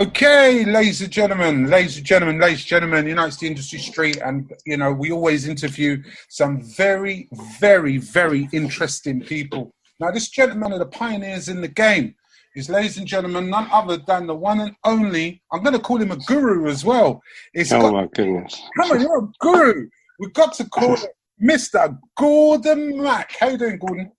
Okay, ladies and gentlemen, it's the industry street, and we always interview some very, very, very interesting people. Now, this gentleman are the pioneers in the game. Is, ladies and gentlemen, none other than the one and only. I'm going to call him a guru as well. My goodness! Come on, you're a guru. We've got to call it Mr. Gordon Mack. How you doing, Gordon?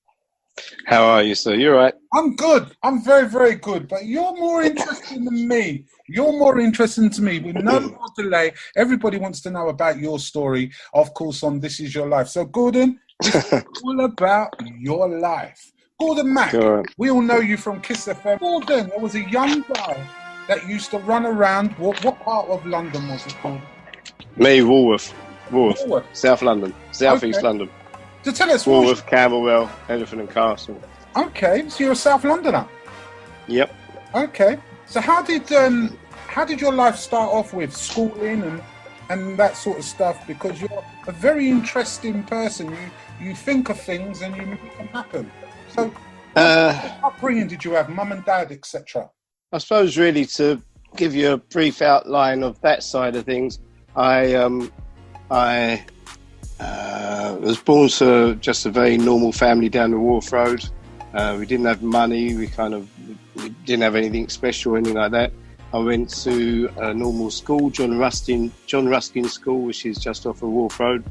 How are you, sir? You all right? I'm good. I'm very, very good. But you're more interesting than me. You're more interesting to me. With no more delay, everybody wants to know about your story, of course, on This Is Your Life. So, Gordon, it's all about your life. Gordon Mack, we all know you from Kiss FM. Gordon, there was a young guy that used to run around. What part of London was it called? Me, Walworth, South London, South East London. So tell us, Walworth, Camberwell, Elephant and Castle. Okay, so you're a South Londoner. Yep. Okay, so how did your life start off with schooling and that sort of stuff? Because you're a very interesting person. You think of things and you make them happen. So, what upbringing did you have, mum and dad, etc.? I suppose really to give you a brief outline of that side of things, I was born to just a very normal family down the Wharf Road. We didn't have money. We didn't have anything special, anything like that. I went to a normal school, John Ruskin School, which is just off of Wharf Road.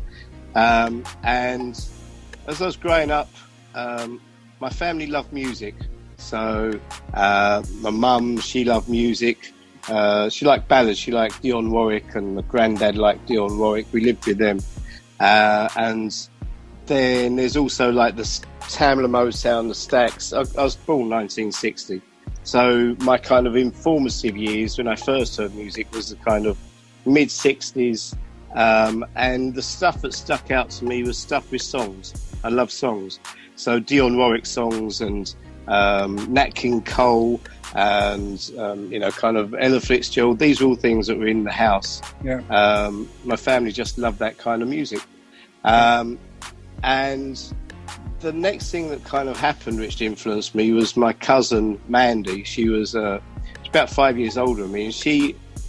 And as I was growing up, my family loved music. So my mum, she loved music. She liked ballads. She liked Dionne Warwick, and my granddad liked Dionne Warwick. We lived with them. And then there's also like the Tamla Motown, the Stax. I was born 1960. So my kind of informative years when I first heard music was the kind of mid-60s. And the stuff that stuck out to me was stuff with songs. I love songs. So Dionne Warwick songs and Nat King Cole and, kind of Ella Fitzgerald. These are all things that were in the house. Yeah. My family just loved that kind of music. And the next thing that kind of happened which influenced me was my cousin Mandy. She was about 5 years older than me, and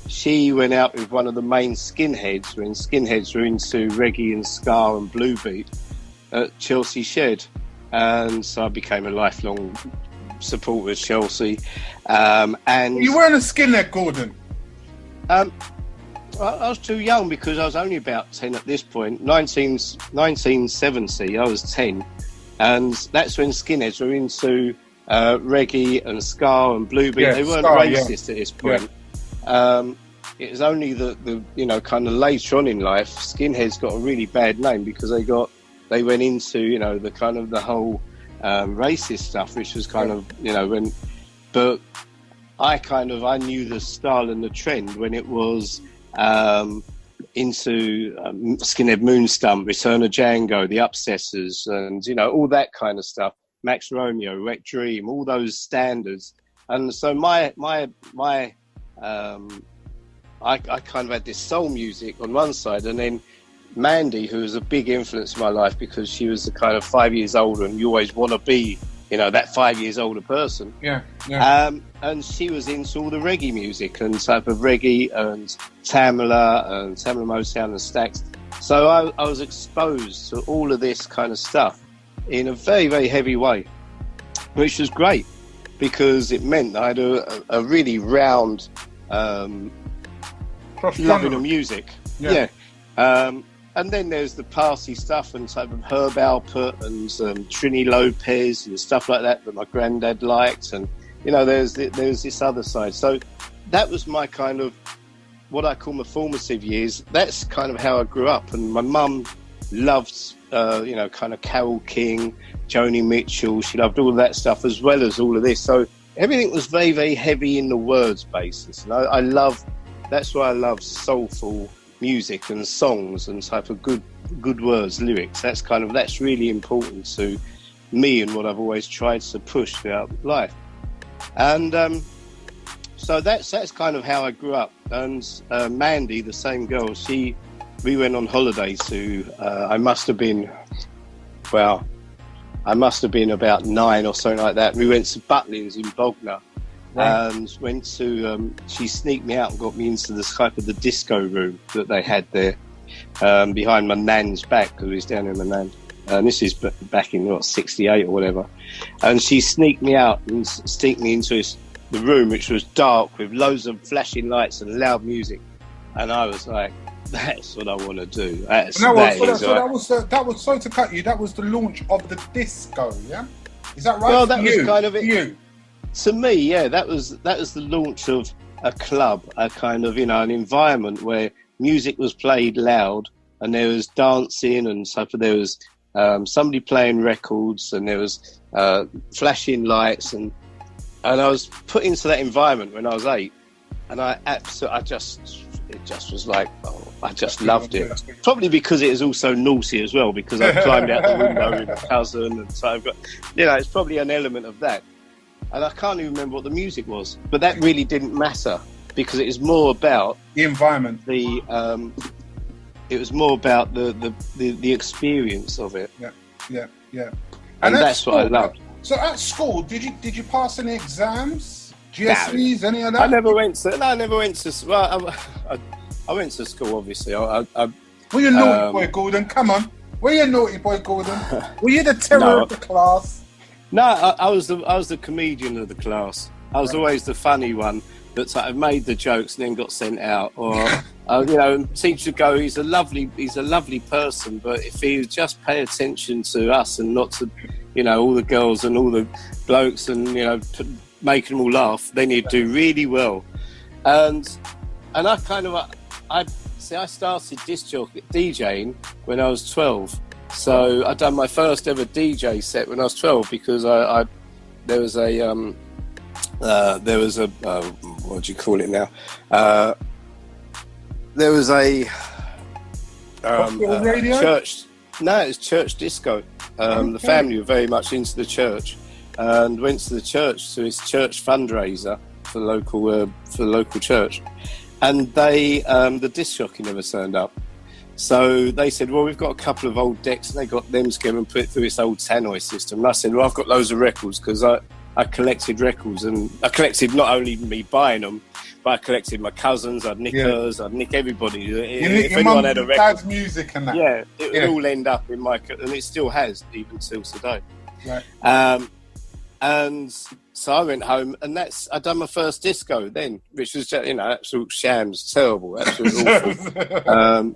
she went out with one of the main skinheads when skinheads were into reggae and ska and blue beat at Chelsea Shed. And so I became a lifelong supporter of Chelsea. And you weren't a skinhead, Gordon? I was too young because I was only about 10 at this point. 1970, I was 10. And that's when skinheads were into reggae and ska and blue beat. They weren't racist at this point. Yeah. It was only the kind of later on in life, skinheads got a really bad name because they went into, the whole racist stuff, which was kind of, but I knew the style and the trend when it was into Skinhead Moonstump, Return of Django, The Upsetters, and, all that kind of stuff. Max Romeo, Wet Dream, all those standards. And so I kind of had this soul music on one side, and then Mandy, who was a big influence in my life because she was the kind of 5 years older, and you always want to be, that 5 years older person. Yeah. And she was into all the reggae music and type of reggae and Tamla Motown and Stax. So I was exposed to all of this kind of stuff in a very, very heavy way, which was great because it meant that I had a really round loving of music. Yeah. And then there's the party stuff and type of Herb Alpert and Trini Lopez and stuff like that my granddad liked. And, there's this other side. So that was my kind of what I call my formative years. That's kind of how I grew up. And my mum loved, kind of Carole King, Joni Mitchell. She loved all of that stuff as well as all of this. So everything was very, very heavy in the words basis. And that's why I love soulful music and songs and type of good words, lyrics. That's really important to me and what I've always tried to push throughout life. And so that's kind of how I grew up. And Mandy, the same girl, we went on holiday to I must have been about 9 or something like that. We went to Butlins in Bognor, Right. and went to. She sneaked me out and got me into the type of the disco room that they had there behind my nan's back, because we was down in my nan. And this is back in '68 or whatever. And she sneaked me out and sneaked me into the room, which was dark with loads of flashing lights and loud music. And I was like, that's what I want to do. That was sorry to cut you. That was the launch of the disco, yeah? Is that right? Well, that was kind of it. You. To me, yeah, that was the launch of a club, a kind of, an environment where music was played loud and there was dancing and stuff. There was somebody playing records and there was flashing lights, and I was put into that environment when I was 8, and it just was like, I just loved it. Probably because it was also naughty as well, because I climbed out the window with my cousin, and so I've got, it's probably an element of that. And I can't even remember what the music was, but that really didn't matter, because it was more about the environment. It was more about the experience of it. Yeah. And that's what I loved. So at school, did you pass any exams? GCSEs, any of that? I never went to. Well, I went to school, obviously. Were you a naughty boy, Gordon? Come on. Were you a naughty boy, Gordon? Were you the terror of the class? No, I was the comedian of the class. I was always the funny one that sort of made the jokes and then got sent out. Or teacher would go, he's a lovely person, but if he would just pay attention to us and not to, all the girls and all the blokes and making them all laugh, then he'd do really well. And I kind of I started DJing when I was 12. So I done my first ever DJ set when I was 12, because there was a what do you call it now? There was a radio? Church. No, it was church disco. The family were very much into the church, and went to the church to his church fundraiser for the local church, and they the disc jockey never turned up. So they said, well, we've got a couple of old decks, and they got them together and put it through this old tannoy system. And I said, well, I've got loads of records, because I collected records, and I collected not only me buying them, but I collected my cousins. I'd nick hers, I'd nick everybody. If anyone had a record, dad's music and that. Yeah, it would all end up in my, and it still has even till today. Right. And so I went home, and I done my first disco then, which was absolute shams, terrible, absolutely awful.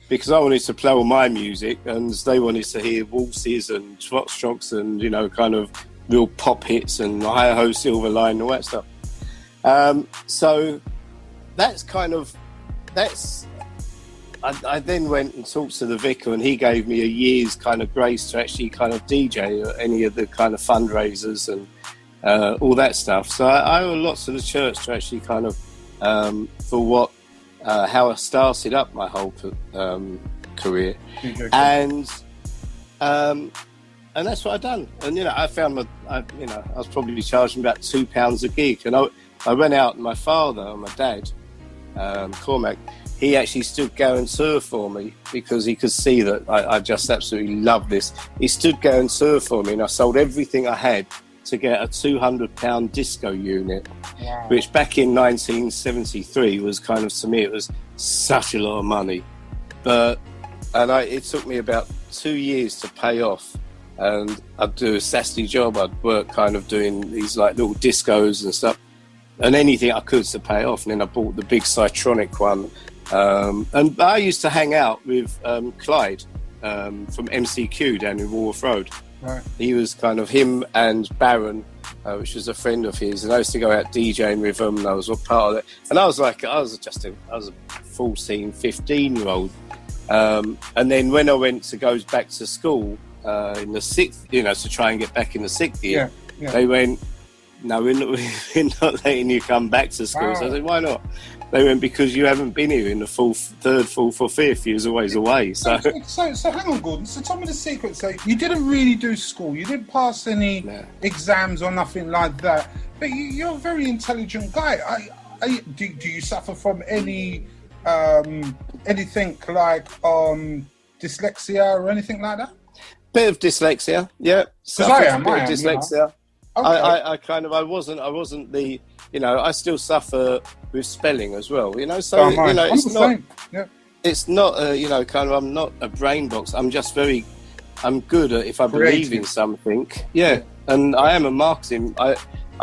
Because I wanted to play all my music, and they wanted to hear waltzes and foxtrots and kind of real pop hits and Hi-Ho Silver Line and all that stuff. So I then went and talked to the vicar, and he gave me a year's kind of grace to actually kind of DJ at any of the kind of fundraisers and all that stuff. So I owe lots to the church to actually kind of for how I started up my whole career, and that's what I've done. And I found I was probably charging about £2 a gig, and I went out, and my father, my dad, Cormac, he actually stood guarantor for me, because he could see that I just absolutely loved this. He stood guarantor for me, and I sold everything I had to get a £200 disco unit, which back in 1973 was kind of, to me, it was such a lot of money. It took me about 2 years to pay off, and I'd do a Saturday job. I'd work kind of doing these like little discos and stuff, and anything I could to pay off. And then I bought the big Citronic one, and I used to hang out with Clyde from MCQ down in Walworth Road. Right. He was kind of him and Baron, which was a friend of his, and I used to go out DJing with them, and I was a part of it. And I was a 14, 15-year-old. And then when I went to go back to school in the sixth, to try and get back in the sixth year, they went, no, we're not letting you come back to school. Wow. So I said, why not? They went, because you haven't been here in the third, fourth or fifth. You was always away. So hang on, Gordon. So tell me the secret. So you didn't really do school. You didn't pass any exams or nothing like that. But you're a very intelligent guy. Do you suffer from any anything like dyslexia or anything like that? Bit of dyslexia, yeah. Because I am. Dyslexia. I wasn't the, I still suffer with spelling as well, so, it's not, it's not, I'm not a brain box. I'm good at, if I believe in something. Yeah. And I am a marketing, I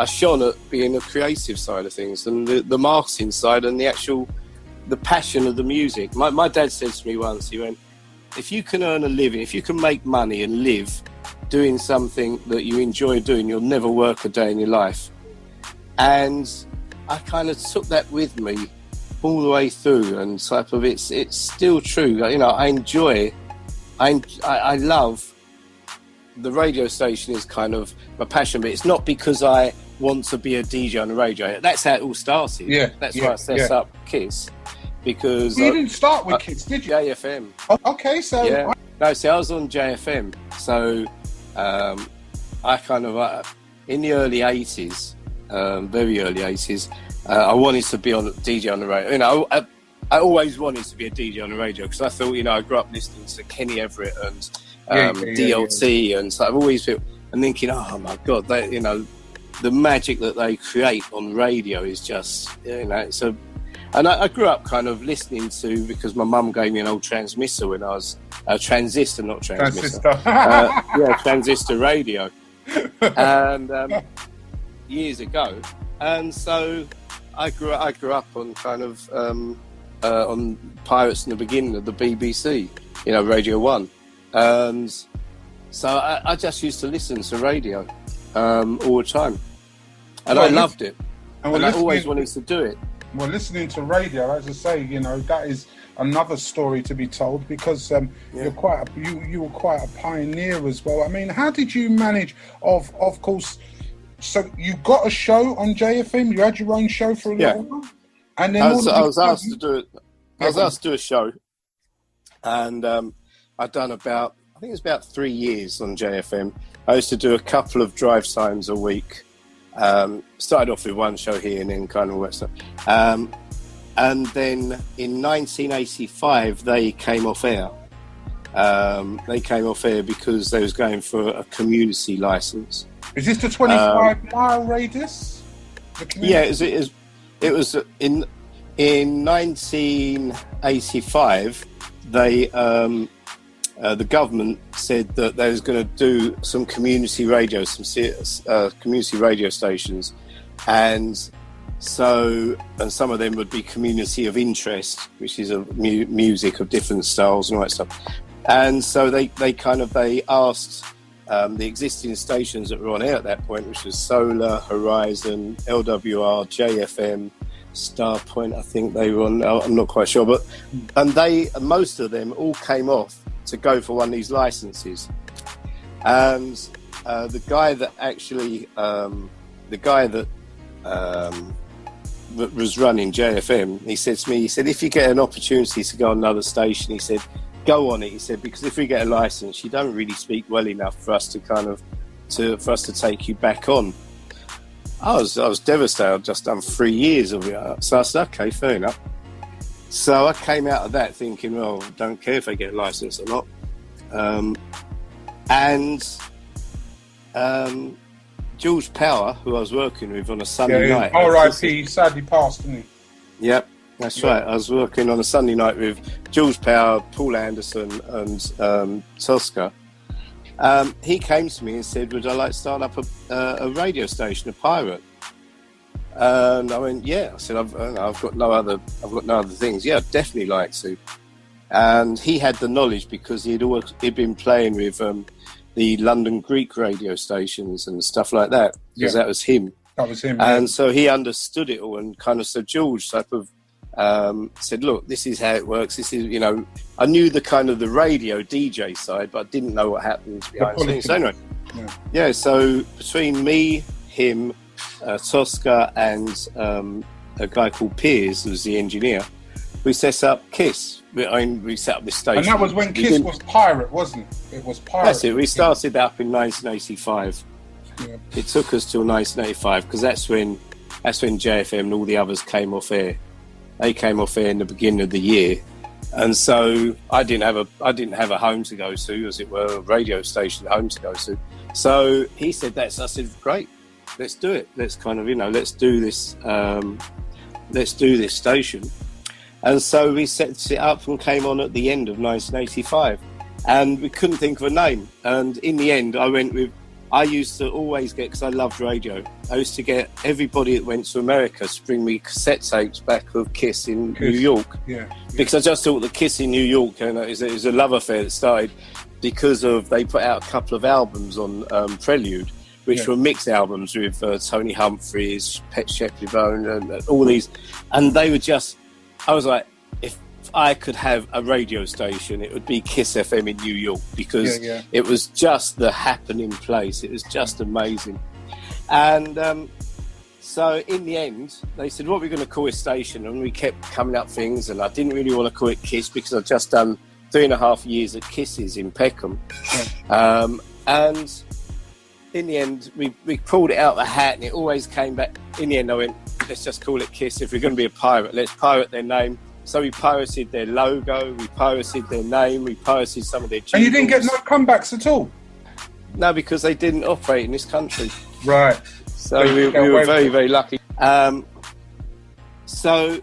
shone at being a creative side of things, and the marketing side and the passion of the music. My dad said to me once, he went, if you can earn a living, if you can make money and live doing something that you enjoy doing, you'll never work a day in your life. And I kind of took that with me all the way through, and type of it's still true. I love the radio station is kind of my passion, but it's not because I want to be a DJ on the radio. That's how it all started. Yeah, that's why I set up KISS. Because you didn't start with KISS, did you? JFM. Oh, okay, so yeah. No, see, I was on JFM. So I kind of in the early 80s, very early 80s, I wanted to be on DJ on the radio. I always wanted to be a DJ on the radio because I thought, I grew up listening to Kenny Everett and DLT, and so I've always felt and thinking, oh my God, the magic that they create on radio is just, so. And I grew up kind of listening to, because my mum gave me an old transmitter when I was transistor, not transmitter. Transistor radio, and years ago. And so I grew up on kind of on Pirates in the beginning of the BBC, Radio 1, and so I just used to listen to radio all the time, and I loved it, and I always wanted to do it. Well, listening to radio, as I say, that is another story to be told, because you were quite a pioneer as well. I mean, how did you manage? Of course, so you got a show on JFM. You had your own show for a little while, and then I was asked to do it. I was asked to do a show, and I'd done about 3 years on JFM. I used to do a couple of drive times a week. Started off with one show here and then kind of worked up. And then in 1985, they came off air. They came off air because they was going for a community license. Is this the 25-mile radius? Yeah, it was in 1985. They the government said that they was going to do some community radio, community radio stations, and some of them would be community of interest, which is a music of different styles and all that stuff. And so they asked the existing stations that were on air at that point, which was Solar, Horizon, LWR, JFM, Starpoint, I think they were on. I'm not quite sure, and most of them all came off to go for one of these licenses. And the guy that was running JFM, he said to me, if you get an opportunity to go on another station, he said, go on it. He said, because if we get a license, you don't really speak well enough for us to take you back on. I was devastated. I'd just done 3 years of it. So I said, okay, fair enough. So I came out of that thinking, well, don't care if I get a license or not. George Power, who I was working with on a Sunday night. R.I.P. Sadly passed, didn't he? Yep, that's right. I was working on a Sunday night with George Power, Paul Anderson, and Tosca. He came to me and said, would I like to start up a radio station, a pirate? And I went, yeah. I said, I've got no other things. Yeah, I'd definitely like to. And he had the knowledge because he'd been playing with the London Greek radio stations and stuff like that, because that was him. That was him. And so he understood it all, and kind of said, George said, look, this is how it works. This is, I knew the kind of the radio DJ side, but I didn't know what happens behind the scenes. So anyway, so between me, him, Tosca, and a guy called Piers, who was the engineer, we set up KISS. We set up this station. And that was when KISS was pirate, wasn't it? It was pirate. That's it. We started that up in 1985. Yeah. It took us till 1985 because that's when JFM and all the others came off air. They came off air in the beginning of the year, and so I didn't have a home to go to, as it were, a radio station home to go to. So he said that. So I said, great, let's do it. Let's kind of, let's do this. Let's do this station. And so we set it up and came on at the end of 1985. And we couldn't think of a name. And in the end, I used to always get, because I loved radio, I used to get everybody that went to America to bring me cassette tapes back of Kiss in New York. Yeah. Because I just thought the Kiss in New York is a love affair that started because they put out a couple of albums on Prelude, which were mixed albums with Tony Humphries, Pet Shep LeBone, and all these. And they were just, I was like, if I could have a radio station, it would be Kiss FM in New York, because it was just the happening place. It was just amazing. And so in the end, they said, what are we going to call this station? And we kept coming up things, and I didn't really want to call it Kiss because I'd just done 3.5 years at Kisses in Peckham. And in the end, we pulled it out of the hat, and it always came back. In the end, I went, let's just call it Kiss. If we're going to be a pirate, let's pirate their name. So we pirated their logo, we pirated their name, we pirated some of their jingles. And you didn't get no comebacks at all? No, because they didn't operate in this country. Right. So we were very, very lucky. So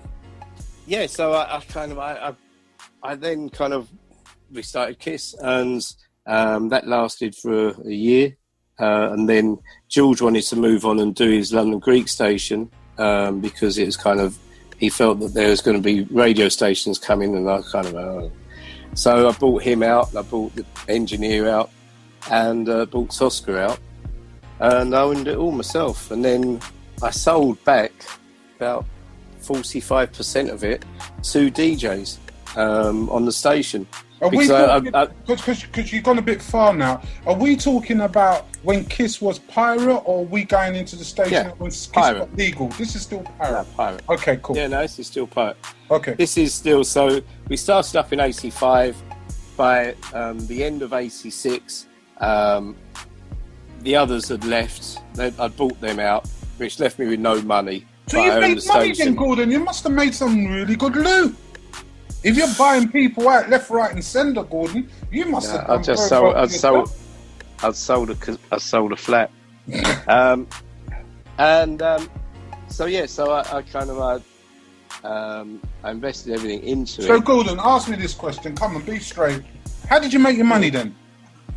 I then kind of restarted Kiss, and that lasted for a year. And then George wanted to move on and do his London Greek station, because it was kind of, he felt that there was going to be radio stations coming, and I kind of, so I bought him out, and I bought the engineer out, and bought Tosca out, and I owned it all myself. And then I sold back about 45% of it to DJs on the station. Because you've gone a bit far now. Are we talking about when Kiss was pirate, or are we going into the station when Kiss was legal? This is still pirate. No, pirate. Okay, cool. Yeah, no, this is still pirate. Okay. This is still, so we started up in 85. By the end of 86, the others had left. I'd bought them out, which left me with no money. So you made money then, Gordon? You must have made some really good loot. If you're buying people out left, right, and centre, Gordon, you must have. I'd sold a flat. I invested everything into it. So, Gordon, ask me this question. Come on, be straight. How did you make your money then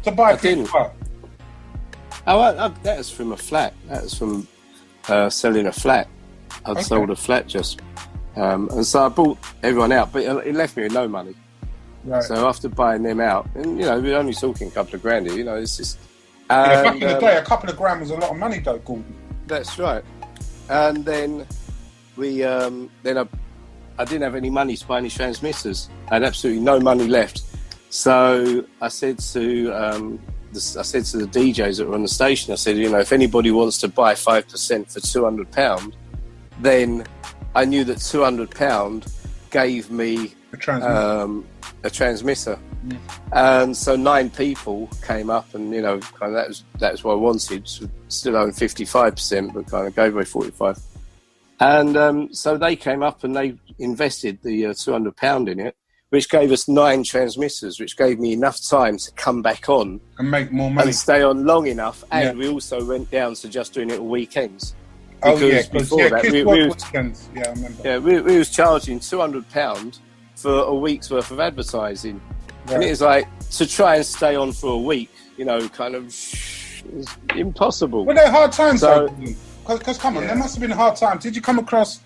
to buy people out? That was from a flat. That was from selling a flat. I'd sold a flat just. And so I bought everyone out, but it left me with no money. Right. So after buying them out, and we're only talking a couple of grand here, it's just. Back in the day, a couple of grand was a lot of money, though, Gordon. That's right. And then I didn't have any money to buy any transmitters. I had absolutely no money left. So I said to the DJs that were on the station, I said, if anybody wants to buy 5% for £200, then I knew that £200 gave me a transmitter. Yeah. And so 9 people came up, and kind of that was what I wanted. So still own 55%, but kind of gave away 45%. And so they came up and they invested the £200 in it, which gave us 9 transmitters, which gave me enough time to come back on and make more money and stay on long enough. And we also went down to just doing it on weekends. Because before that, we weekends. Yeah, I remember. Yeah, we was charging £200 for a week's worth of advertising, and it was like, to try and stay on for a week, kind of it's impossible. Were there hard times? Because come on, there must have been hard times. Did you come across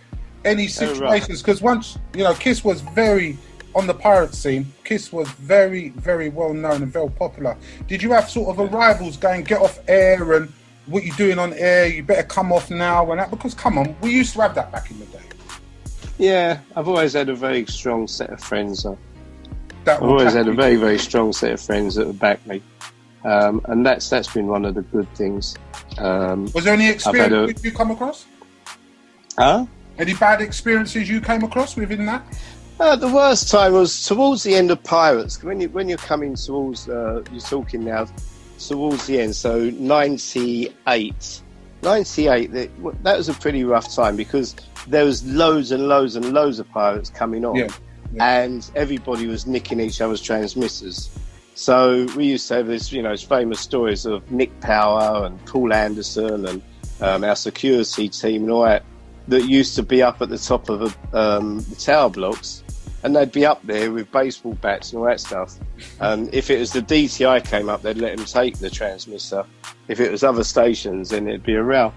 any situations? Because once Kiss was very on the pirate scene. Kiss was very, very well known and very popular. Did you have sort of arrivals going, get off air, and what you doing on air, you better come off now and that? Because come on, we used to have that back in the day. Yeah, I've always had a very strong set of friends. I've always had a very, very strong set of friends that would back me, and that's been one of the good things. Was there any experience you come across? Any bad experiences you came across within that? The worst time was towards the end of Pirates. When you're coming towards, you're talking now towards the end. So 98, that was a pretty rough time because there was loads and loads and loads of pirates coming on, and everybody was nicking each other's transmitters. So we used to have this, famous stories of Nick Power and Paul Anderson and our security team and all that used to be up at the top of the tower blocks, and they'd be up there with baseball bats and all that stuff. And if it was the DTI came up, they'd let them take the transmitter. If it was other stations, then it'd be a row.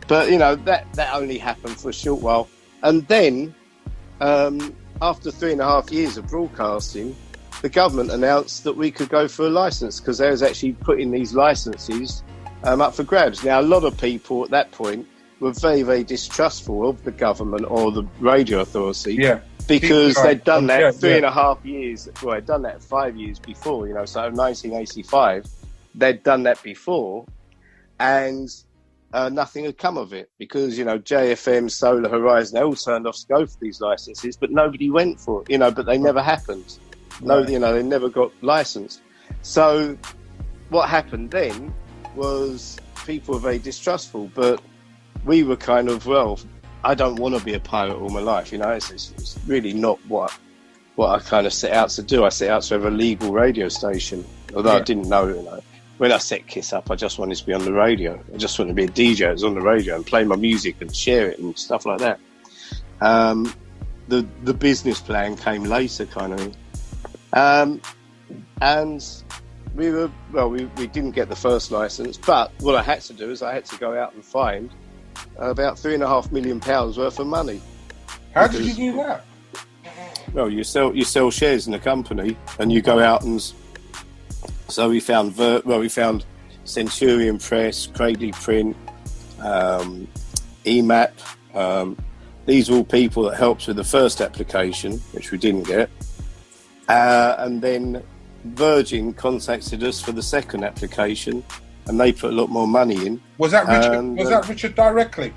But, you know, that only happened for a short while. And then, after 3.5 years of broadcasting, the government announced that we could go for a licence, because they was actually putting these licences up for grabs. Now, a lot of people at that point were very, very distrustful of the government or the radio authority, because they'd done that 3.5 years. Well, they'd done that 5 years before, you know. So 1985, they'd done that before, and nothing had come of it, because, you know, JFM, Solar Horizon, they all turned off to go for these licenses, but nobody went for it, you know. But they never happened. No, you know, they never got licensed. So what happened then was people were very distrustful, but we were kind of, well, I don't want to be a pirate all my life, you know. It's really not what I kind of set out to do. I set out to have a legal radio station, although I didn't know, you know. When I set Kiss up, I just wanted to be on the radio. I just wanted to be a DJ that was on the radio and play my music and share it and stuff like that. The business plan came later, kind of thing. And we were, well, we didn't get the first license, but what I had to do is I had to go out and find about £3.5 million worth of money. How did you do that? Well, you sell shares in the company, and you go out and. So we found Centurion Press, Cradley Print, EMAP. These are all people that helped with the first application, which we didn't get. And then Virgin contacted us for the second application, and they put a lot more money in. Was that Richard? Was that Richard directly?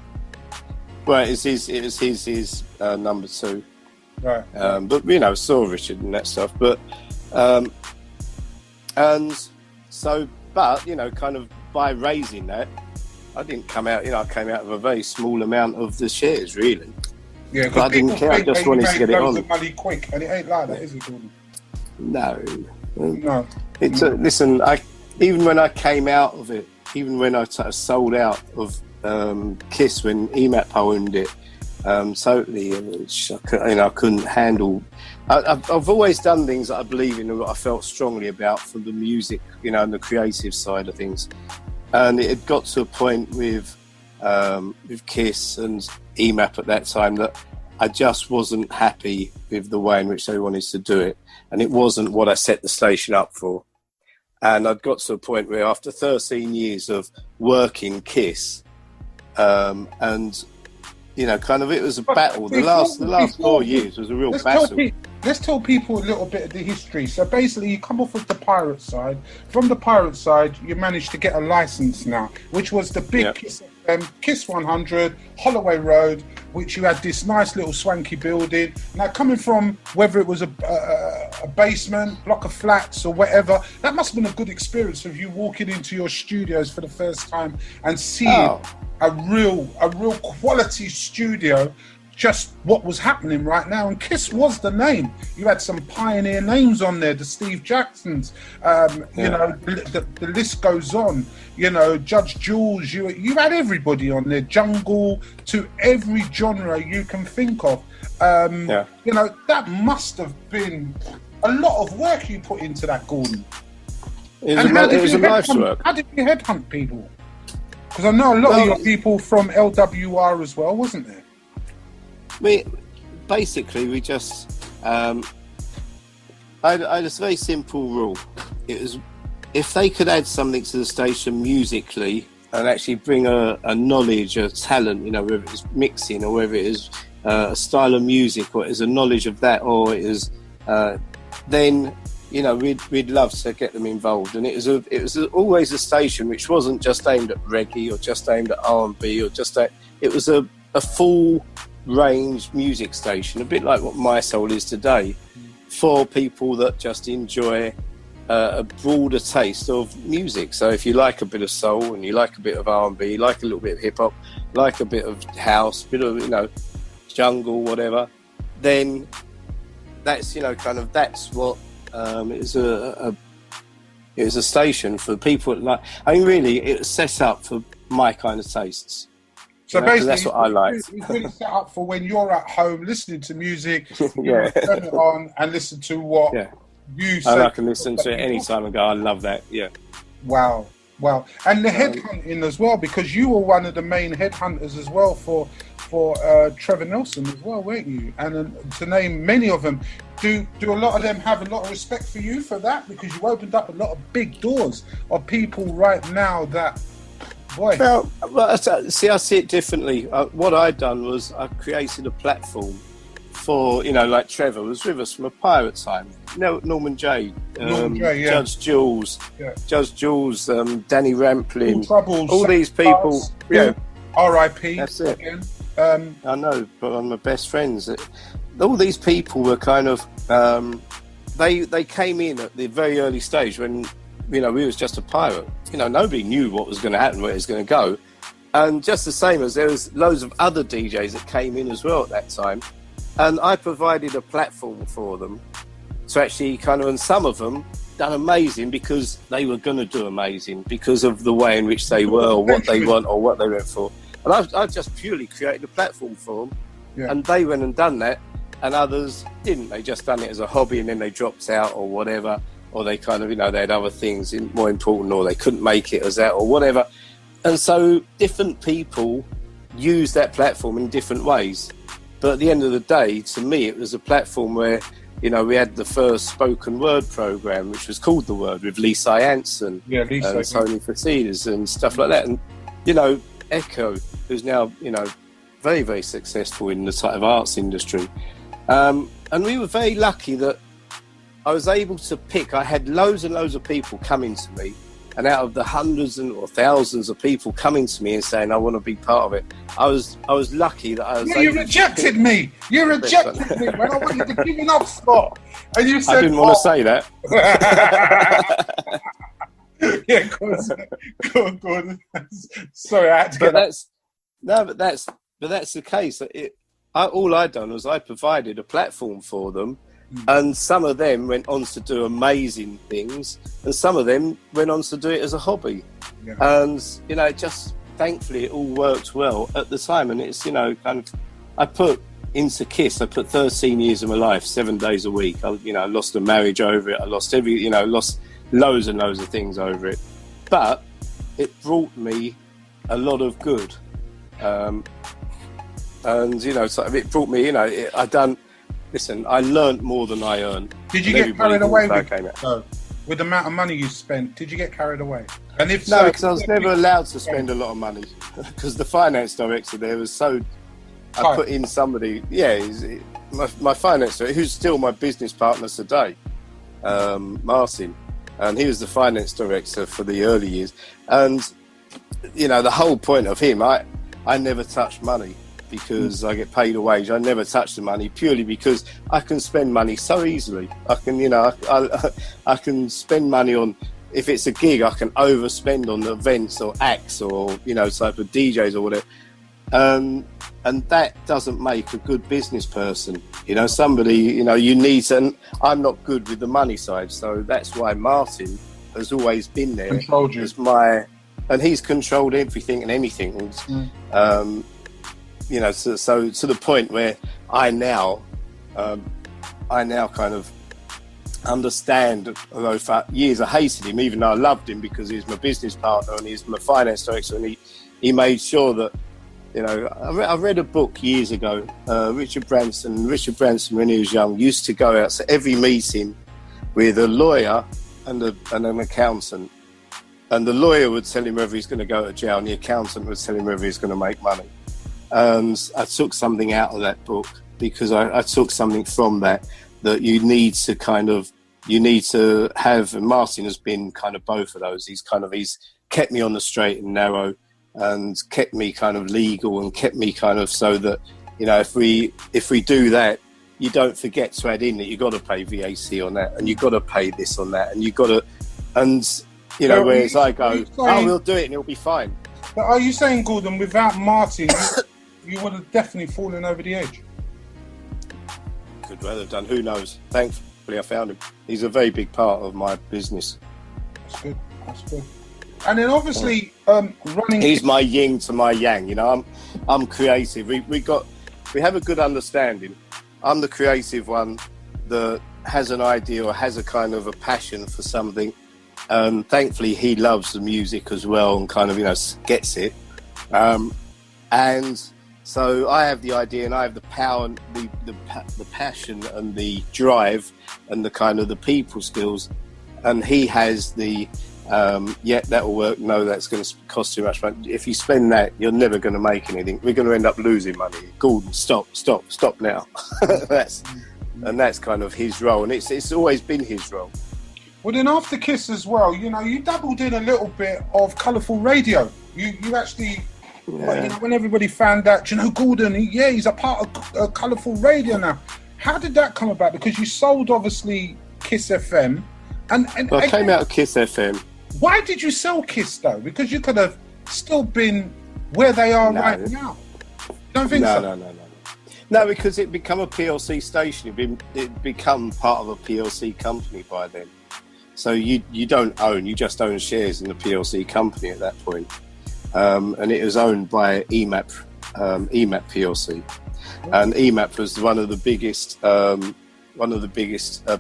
Well, it was his number 2. Right. But you know, saw Richard and that stuff. But and so, but you know, kind of by raising that, I didn't come out. You know, I came out with a very small amount of the shares, really. Yeah, because I didn't care. I just wanted to get it on. Of money quick, and it ain't like that, is it, Gordon? No. Listen, even when I came out of it, even when I sold out of Kiss when EMAP owned it, totally, I couldn't handle. I've always done things that I believe in and what I felt strongly about, from the music, you know, and the creative side of things. And it had got to a point with Kiss and EMAP at that time that I just wasn't happy with the way in which they wanted to do it, and it wasn't what I set the station up for. And I'd got to a point where, after 13 years of working Kiss, and you know, kind of, it was a battle. The last 4 years was a real battle. Let's tell people a little bit of the history. So basically, you come off with the pirate side. From the pirate side, you managed to get a license now, which was the big Kiss 100, Holloway Road, which you had this nice little swanky building. Now, coming from whether it was a basement, block of flats or whatever, that must have been a good experience of you walking into your studios for the first time and seeing a real quality studio, just what was happening right now. And Kiss was the name. You had some pioneer names on there, the Steve Jacksons, you know, the list goes on, you know, Judge Jules, you had everybody on there, jungle to every genre you can think of. You know, that must have been a lot of work you put into that, Gordon. It was a life's work. How did you headhunt people? Because I know a lot of your people from LWR as well, wasn't there? We just I had a very simple rule. It was, if they could add something to the station musically and actually bring a knowledge, a talent, you know, whether it's mixing or whether it is a style of music or it is a knowledge of that, or it is then, you know, we'd love to get them involved. And it was always a station which wasn't just aimed at reggae or just aimed at R&B or just that. It was a full range music station, a bit like what My Soul is today, for people that just enjoy a broader taste of music. So if you like a bit of soul and you like a bit of R&B, like a little bit of hip hop, like a bit of house, bit of, you know, jungle, whatever, then that's, you know, kind of, that's what it was a station for people like, I mean, really, it was set up for my kind of tastes. So basically, that's what I like. It's really set up for when you're at home listening to music. Yeah. Turn it on and listen to what you say. And I can listen to it any time and go, I love that. Yeah. Wow. And the headhunting as well, because you were one of the main headhunters as well for Trevor Nelson as well, weren't you? And to name many of them, do a lot of them have a lot of respect for you for that? Because you opened up a lot of big doors of people right now that, boy. Well, see, I see it differently. What I'd done was I created a platform for, like Trevor was with us from a pirate time. Norman J, Judge Jules, Danny Rampling, all these people. R.I.P. That's it. Again. I know, but I'm my best friends. All these people were kind of they came in at the very early stage when we was just a pirate. Nobody knew what was going to happen, where it was going to go, and just the same as there was loads of other DJs that came in as well at that time, and I provided a platform for them to actually and some of them done amazing because they were going to do amazing because of the way in which they were, or what they want, or what they went for. And I just purely created a platform for them, and they went and done that, and others didn't. They just done it as a hobby, and then they dropped out or whatever, or they they had other things more important, or they couldn't make it as that or whatever. And so different people use that platform in different ways. But at the end of the day, to me, it was a platform where, we had the first spoken word program, which was called The Word, with Lisa Anson and Tony Facides and stuff like that. And, Echo, who's now, very, very successful in the type of arts industry. And we were very lucky that I was able to pick. I had loads and loads of people coming to me, and out of the hundreds or thousands of people coming to me and saying, I want to be part of it, I was lucky that I was able you rejected me. You rejected me when I wanted to give an up spot. And you said, I didn't want to say that. Yeah, go on. Sorry, I had to get but that's the case. All I'd done was I provided a platform for them, and some of them went on to do amazing things, and some of them went on to do it as a hobby. Yeah. And just thankfully it all worked well at the time. And it's I put into KISS, I put 13 years of my life, 7 days a week. I lost a marriage over it. I lost lost loads and loads of things over it, but it brought me a lot of good, and so it brought me. I learned more than I earned. Did you get carried away with the amount of money you spent? Did you get carried away? And if no, because I was never allowed to spend a lot of money because the finance director there was so. I put in somebody, my finance director, who's still my business partner today, Martin. And he was the finance director for the early years. And, the whole point of him, I never touched money because I get paid a wage. I never touch the money purely because I can spend money so easily. I can, I can spend money on, if it's a gig, I can overspend on events or acts or, type of DJs or whatever. And that doesn't make a good business person. Somebody, you need to, and I'm not good with the money side. So that's why Martin has always been there. Controlled you. And he's controlled everything and anything. So to the point where I now kind of understand, although for years I hated him, even though I loved him because he's my business partner and he's my finance director, and he made sure that, I read a book years ago, Richard Branson, when he was young, used to go out to every meeting with a lawyer and an accountant. And the lawyer would tell him whether he's going to go to jail, and the accountant would tell him whether he's going to make money. And I took something out of that book because I took something from that you need to have, and Martin has been kind of both of those. He's kept me on the straight and narrow and kept me kind of legal and kept me kind of so that, if we do that, you don't forget to add in that you've got to pay VAT on that and you've got to pay this on that and you've got to, and whereas I go, we'll do it and it'll be fine. But are you saying, Gordon, without Martin, you would have definitely fallen over the edge? Could well have done, who knows. Thankfully I found him. He's a very big part of my business. That's good. And then obviously running. He's my yin to my yang. You know, I'm creative. We have a good understanding. I'm the creative one that has an idea or has a kind of a passion for something. Thankfully, he loves the music as well and kind of, you know, gets it. And so I have the idea and I have the power and the passion and the drive and the kind of the people skills. And he has the, that'll work. No, that's going to cost too much money. If you spend that, you're never going to make anything. We're going to end up losing money. Gordon, stop now. That's kind of his role. And it's always been his role. Well, then after Kiss as well, you know, you dabbled in a little bit of colourful radio. You actually, well, you know, when everybody found out, you know, Gordon, he's a part of colourful radio now. How did that come about? Because you sold, obviously, Kiss FM. Well, I came out of Kiss FM. Why did you sell Kiss, though? Because you could have still been where they are right now. You don't think so? No. No, because it become a PLC station. It become part of a PLC company by then. So you don't own, you just own shares in the PLC company at that point. And it was owned by EMAP PLC. And EMAP was one of the biggest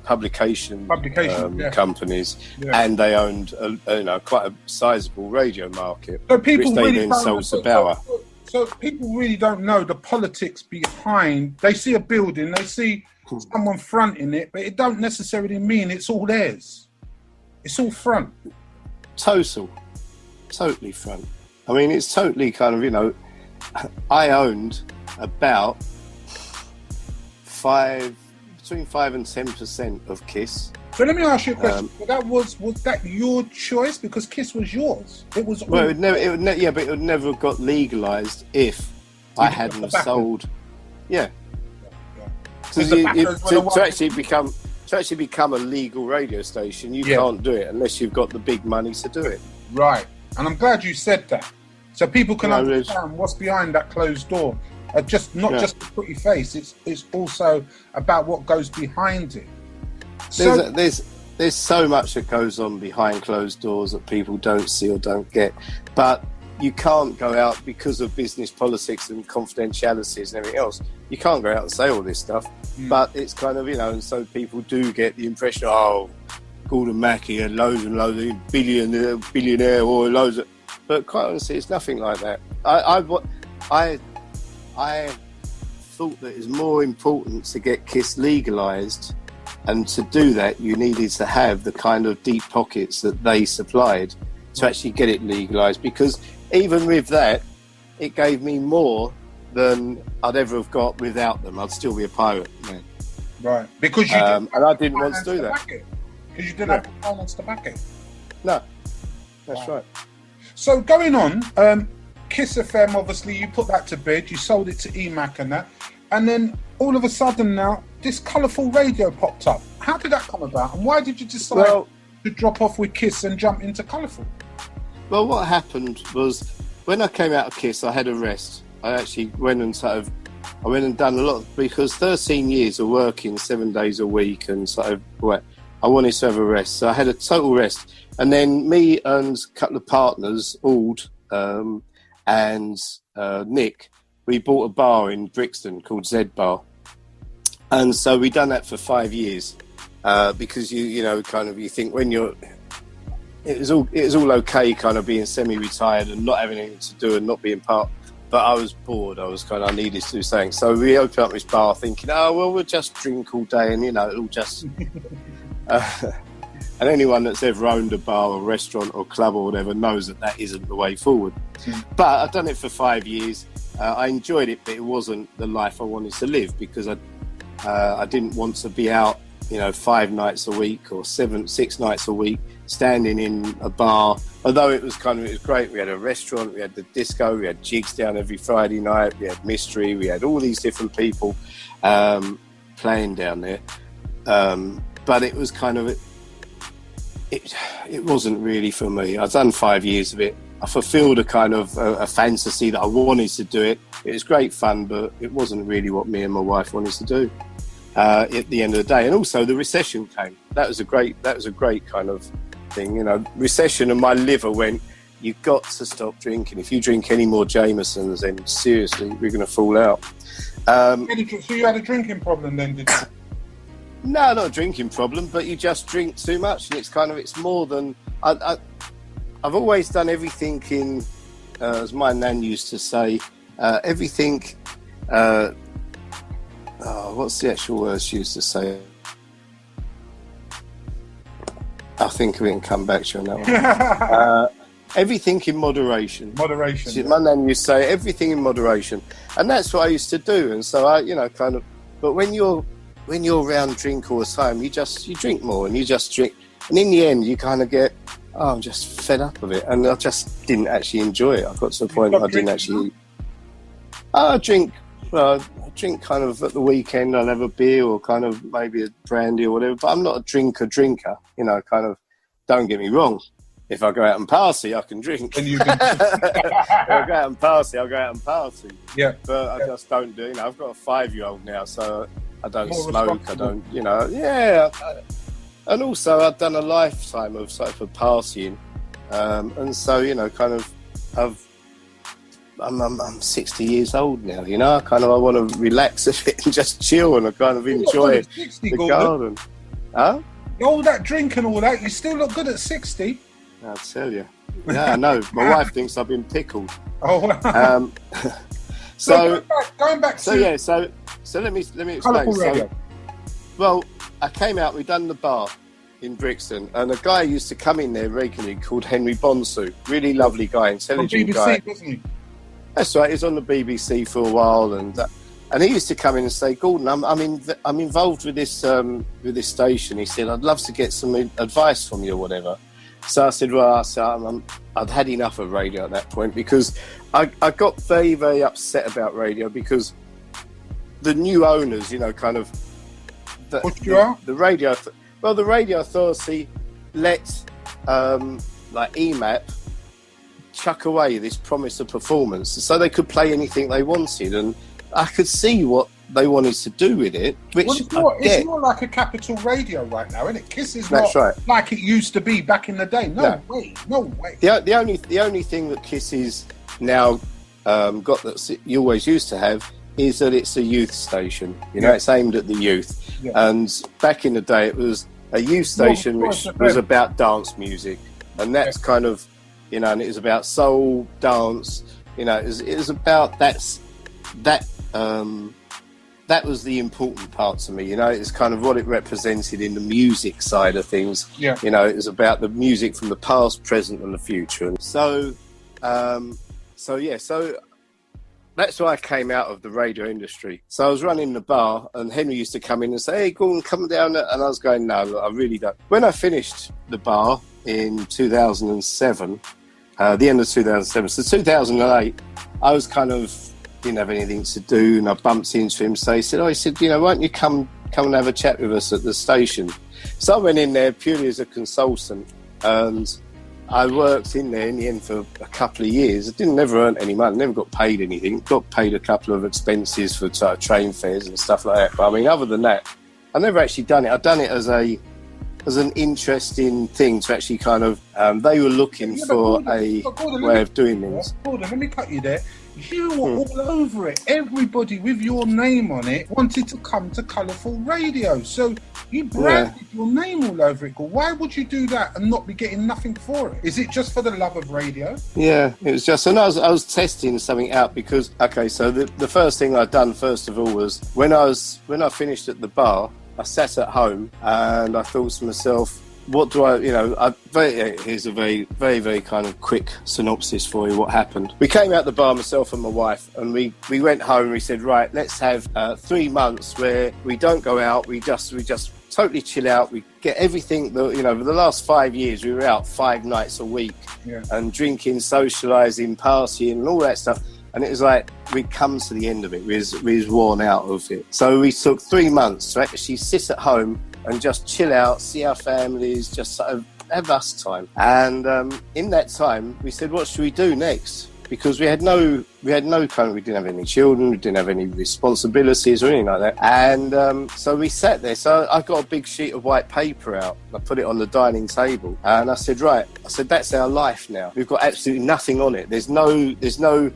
publication companies, and they owned quite a sizable radio market, so people which they really then sold to Bauer. So people really don't know the politics behind. They see a building, they see someone fronting it, but it don't necessarily mean it's all theirs. It's all front. Totally front. I mean, it's totally kind of, you know, I owned about between 5 and 10% of Kiss. So let me ask you a question. Was that your choice? Because Kiss was yours. It was. Well, but it would never have got legalised if I hadn't sold. Yeah. To actually become a legal radio station, you can't do it unless you've got the big money to do it. Right. And I'm glad you said that, so people can understand what's behind that closed door. Just a pretty face. It's also about what goes behind it. There's so much that goes on behind closed doors that people don't see or don't get. But you can't go out because of business politics and confidentialities and everything else. You can't go out and say all this stuff. But it's kind of, you know, and so people do get the impression, oh, Gordon Mackey had loads and loads of billionaire or loads of. But quite honestly, it's nothing like that. I thought that it was more important to get Kiss legalised, and to do that you needed to have the kind of deep pockets that they supplied to actually get it legalised, because even with that, it gave me more than I'd ever have got without them. I'd still be a pirate, man. Right, because you didn't and I didn't want to do that. Because you didn't have the finance to back it. No, that's right. So going on, Kiss FM, obviously, you put that to bed, you sold it to EMAC and that, and then all of a sudden now, this colourful radio popped up. How did that come about, and why did you decide to drop off with Kiss and jump into colourful? Well, what happened was, when I came out of Kiss, I had a rest. I actually went and done a lot, because 13 years of working 7 days a week, and I wanted to have a rest. So I had a total rest. And then me and a couple of partners, Ald, and Nick, we bought a bar in Brixton called Z Bar, and so we done that for 5 years, because you think when you're, it was all okay, kind of being semi-retired and not having anything to do and not being part, but I was bored. I needed to do something, so we opened up this bar thinking, we'll just drink all day, and it'll just. And anyone that's ever owned a bar or restaurant or club or whatever knows that isn't the way forward. But I've done it for 5 years. I enjoyed it, but it wasn't the life I wanted to live, because I didn't want to be out, 5 nights a week or 6 nights a week, standing in a bar. Although it was great. We had a restaurant, we had the disco, we had jigs down every Friday night, we had mystery, we had all these different people playing down there. But it was kind of. It wasn't really for me. I've done 5 years of it. I fulfilled a kind of a fantasy that I wanted to do it. It was great fun, but it wasn't really what me and my wife wanted to do at the end of the day. And also the recession came. That was a great kind of thing, you know, recession, and my liver went, you've got to stop drinking. If you drink any more Jamesons, then seriously, we're going to fall out. So you had a drinking problem then, did you? No, not a drinking problem, but you just drink too much, and it's more than... I've always done everything in, as my nan used to say, everything... what's the actual words she used to say? I'll think of it and come back to you on that one. Everything in moderation. Moderation. My nan used to say everything in moderation, and that's what I used to do. And so I, kind of. But when you're around drink all the time, you drink more, and you just drink, and in the end, you kind of get, I'm just fed up of it, and I just didn't actually enjoy it. I got to the point where I didn't actually. I drink kind of at the weekend. I'll have a beer or kind of maybe a brandy or whatever, but I'm not a drinker, kind of, don't get me wrong. If I go out and party, I can drink. And you can... If I go out and party, I'll go out and party. Yeah. But I just don't do, I've got a 5-year-old now, so I don't More smoke, I don't, and also I've done a lifetime of sort of partying. And so, I'm 60 years old now, I want to relax a bit and just chill, and I kind of enjoy the garden. Huh? All that drink and all that, you still look good at 60. I'll tell you. Yeah, I know. My wife thinks I've been pickled. Oh, wow. So going back to... So let me explain. So, well, I came out, we'd done the bar in Brixton, and a guy used to come in there regularly called Henry Bonsu. Really lovely guy, intelligent guy. BBC, wasn't he? That's right, he was on the BBC for a while, and he used to come in and say, Gordon, I'm involved with this station. He said, I'd love to get some advice from you or whatever. So I said, I'd had enough of radio at that point, because I got very, very upset about radio, because the new owners, the radio, the radio authority let like EMAP chuck away this promise of performance, so they could play anything they wanted, and I could see what they wanted to do with it. It's not like a Capital Radio right now, isn't it? Kiss is That's not right. like it used to be back in the day. No way. The only thing that Kiss is now got that you always used to have is that it's a youth station. It's aimed at the youth. Yeah. And back in the day, it was a youth station which was about dance music, and that's kind of, and it was about soul dance. It was about that was the important part to me. It's kind of what it represented in the music side of things. Yeah. It was about the music from the past, present, and the future. And so that's why I came out of the radio industry. So I was running the bar, and Henry used to come in and say, hey, Gordon, come down. And I was going, no, look, I really don't. When I finished the bar in 2007, the end of 2007, so 2008, I was kind of, didn't have anything to do, and I bumped into him. So he said, why don't you come and have a chat with us at the station? So I went in there purely as a consultant, and I worked in there in the end for a couple of years. I never earned any money, never got paid anything. Got paid a couple of expenses for train fares and stuff like that. But I mean, other than that, I never actually done it. I've done it as an interesting thing to actually kind of, they were looking for a way of doing things. Gordon, let me cut you there. You were all over it. Everybody with your name on it wanted to come to Colourful Radio. So you branded your name all over it. Why would you do that and not be getting nothing for it? Is it just for the love of radio? Yeah, it was just... And I was testing something out because... Okay, so the first thing I'd done, first of all, was when I finished at the bar, I sat at home and I thought to myself, what do here's a very, very, very kind of quick synopsis for you, what happened. We came out the bar, myself and my wife, and we went home and we said, right, let's have 3 months where we don't go out, we just totally chill out, we get everything that, for the last 5 years, we were out 5 nights a week and drinking, socialising, partying and all that stuff. And it was like, we'd come to the end of it, we was worn out of it. So we took 3 months to actually sit at home and just chill out, see our families, just sort of have us time. And in that time, we said, what should we do next? Because we had no we didn't have any children, we didn't have any responsibilities or anything like that. And so we sat there. So I got a big sheet of white paper out. I put it on the dining table, and I said, that's our life now. We've got absolutely nothing on it. There's no.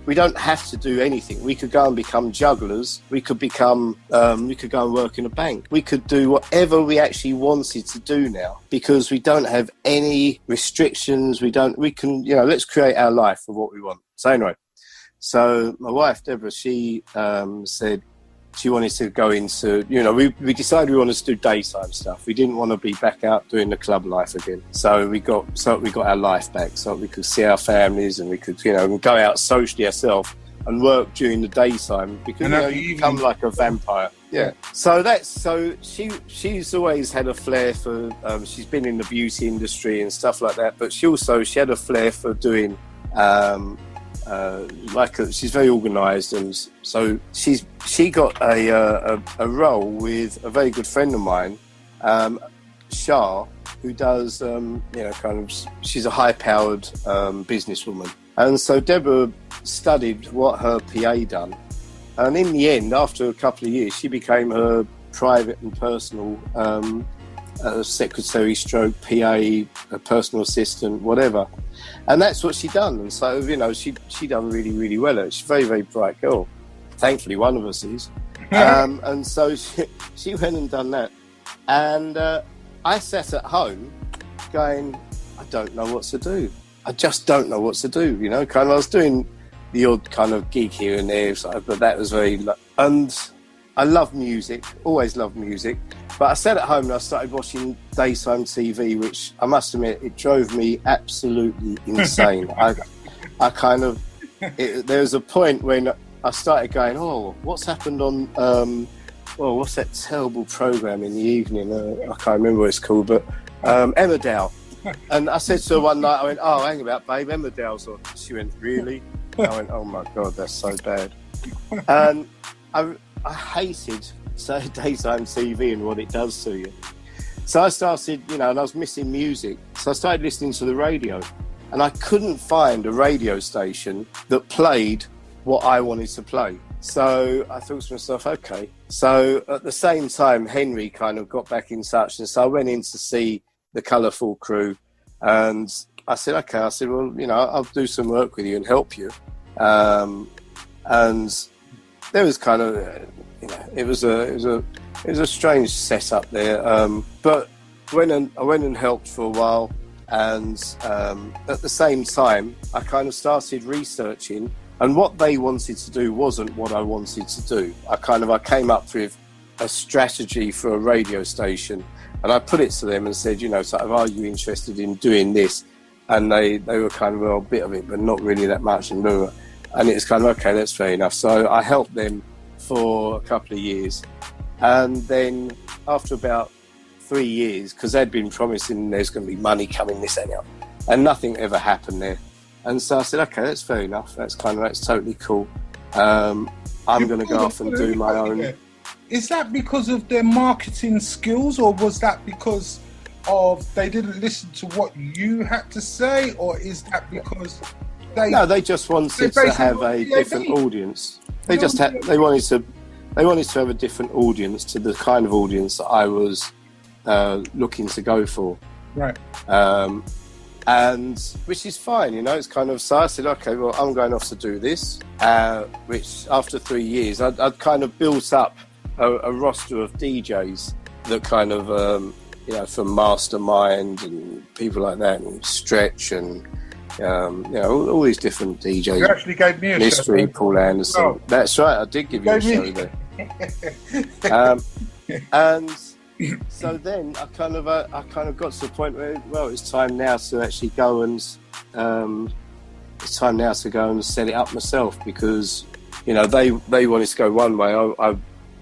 We don't have to do anything. We could go and become jugglers. We could go and work in a bank. We could do whatever we actually wanted to do now, because we don't have any restrictions. Let's create our life for what we want. So anyway, so my wife, Deborah, she said she wanted to go into, we decided we wanted to do daytime stuff. We didn't want to be back out doing the club life again. So we got our life back, so we could see our families, and we could, go out socially ourselves and work during the daytime, because you become like a vampire. Yeah. So she's always had a flair for, she's been in the beauty industry and stuff like that, but she had a flair for doing, she's very organised, and so she got a role with a very good friend of mine, Shah, who does she's a high-powered businesswoman, and so Deborah studied what her PA done, and in the end, after a couple of years, she became her private and personal secretary stroke PA, a personal assistant, whatever. And that's what she done. And so, she done really, really well. She's a very, very bright girl. Thankfully, one of us is. And so she went and done that. And I sat at home going, I don't know what to do. I just don't know what to do, I was doing the odd kind of gig here and there, but that was and I love music, always loved music. But I sat at home and I started watching daytime TV, which I must admit, it drove me absolutely insane. There was a point when I started going, what's happened on, what's that terrible programme in the evening? I can't remember what it's called, but Emmerdale. And I said to her one night, I went, hang about, babe, Emmerdale's on. She went, really? I went, oh my God, that's so bad. And I hated daytime TV and what it does to you. So I started, and I was missing music. So I started listening to the radio, and I couldn't find a radio station that played what I wanted to play. So I thought to myself, okay. So at the same time, Henry kind of got back in touch, and so I went in to see the Colourful Crew, and I said, okay. I said, well, I'll do some work with you and help you. And there was kind of, it was a strange setup there. But I went and helped for a while, and at the same time, I kind of started researching, and what they wanted to do wasn't what I wanted to do. I came up with a strategy for a radio station, and I put it to them and said, are you interested in doing this? And they were kind of, well, a bit of it, but not really that much. And it's kind of, okay, that's fair enough. So I helped them for a couple of years. And then after about 3 years, because they'd been promising there's going to be money coming, this and that, and nothing ever happened there. And so I said, okay, that's fair enough. That's totally cool. I'm going to go off and do my own. Is that because of their marketing skills, or was that because of they didn't listen to what you had to say, or is that because they just wanted to have a different audience. They wanted to have a different audience to the kind of audience that I was looking to go for. Right. And which is fine, it's kind of, so I said, okay, well, I'm going off to do this, which after 3 years, I'd kind of built up a roster of DJs that kind of, from Mastermind and people like that, and Stretch and, all these different DJs. You actually gave me a Mystery, show. Paul Anderson. Oh. That's right, I did give you a show there. And so then I kind of got to the point where, well, it's time now to actually go and set it up myself, because they wanted to go one way. I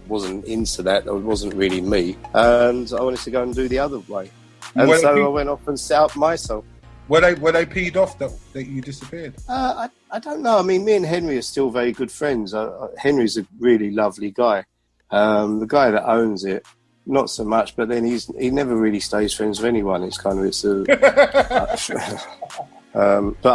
wasn't into that. It wasn't really me, and I wanted to go and do the other way. And so I went off and set up myself. Were they peed off that you disappeared? I don't know. I mean, me and Henry are still very good friends. Henry's a really lovely guy. The guy that owns it, not so much, but then he never really stays friends with anyone. But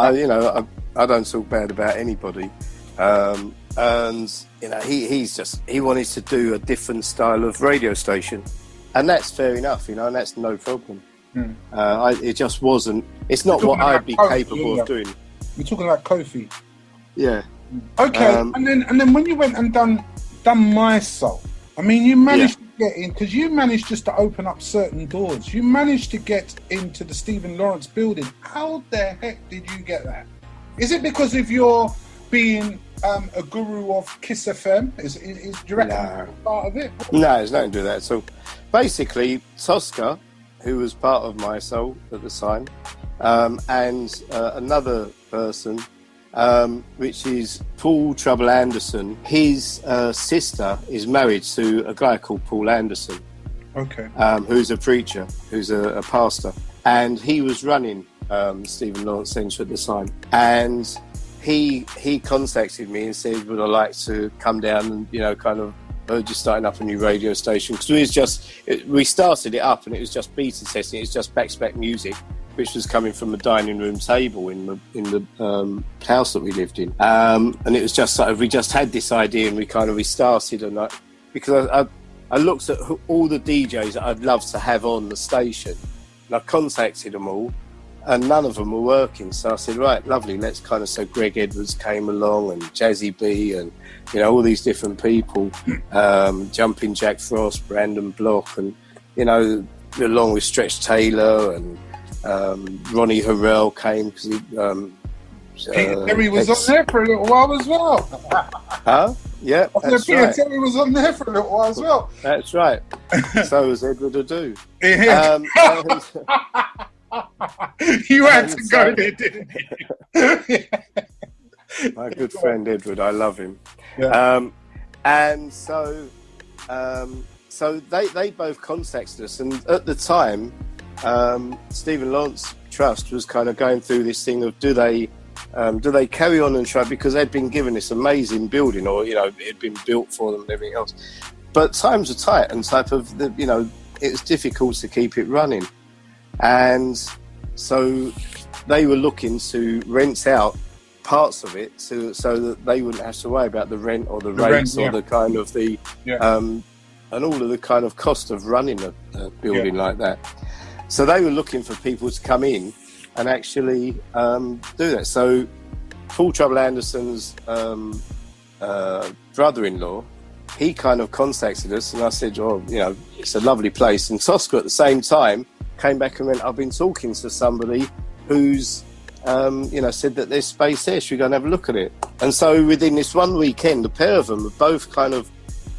I don't talk bad about anybody. And he wanted to do a different style of radio station, and that's fair enough, and that's no problem. It just wasn't. It's not what I'd be capable of doing. You're talking about Kofi. Yeah. Okay, and then when you went and done My Soul, I mean, you managed to get in, because you managed just to open up certain doors. You managed to get into the Stephen Lawrence building. How the heck did you get that? Is it because of your being a guru of Kiss FM? Is do you reckon that's part of it? No, there's nothing to do with that. So basically, Tosca, who was part of My Soul at the time, and another person, which is Paul Trouble Anderson. His sister is married to a guy called Paul Anderson, who's a preacher, who's a pastor, and he was running Stephen Lawrence Centre at the time, and he contacted me and said, would I like to come down and kind of heard you starting up a new radio station, because we started it up and it was just beta testing. It was just back-to-back music, which was coming from a dining room table in the house that we lived in, and it was just sort of, we just had this idea and we started, and because I looked at all the DJs that I'd love to have on the station, and I contacted them all, and none of them were working. So I said, right, lovely, let's so Greg Edwards came along, and Jazzy B, and all these different people, Jumping Jack Frost, Brandon Block, and along with Stretch Taylor, and Ronnie Harrell came, because Terry was on there for a little while as well. Yeah, that's right. Terry was on there for a little while as well. That's right. So was Edward Adu. You had to go there, didn't you? My good friend Edward, I love him. Yeah. And so they both contacted us, and at the time, Stephen Lawrence Trust was kind of going through this thing of do they carry on and try, because they'd been given this amazing building, or it had been built for them and everything else, but times were tight, and it was difficult to keep it running. And so they were looking to rent out parts of it so that they wouldn't have to worry about the rent or the rates or the kind of and all of the kind of cost of running a building like that. So they were looking for people to come in and actually do that. So Paul Trouble Anderson's brother-in-law, he kind of contacted us, and I said, it's a lovely place. And Tosca at the same time came back and went, I've been talking to somebody who's, said that there's space there. Should we go and have a look at it? And so within this one weekend, the pair of them have both kind of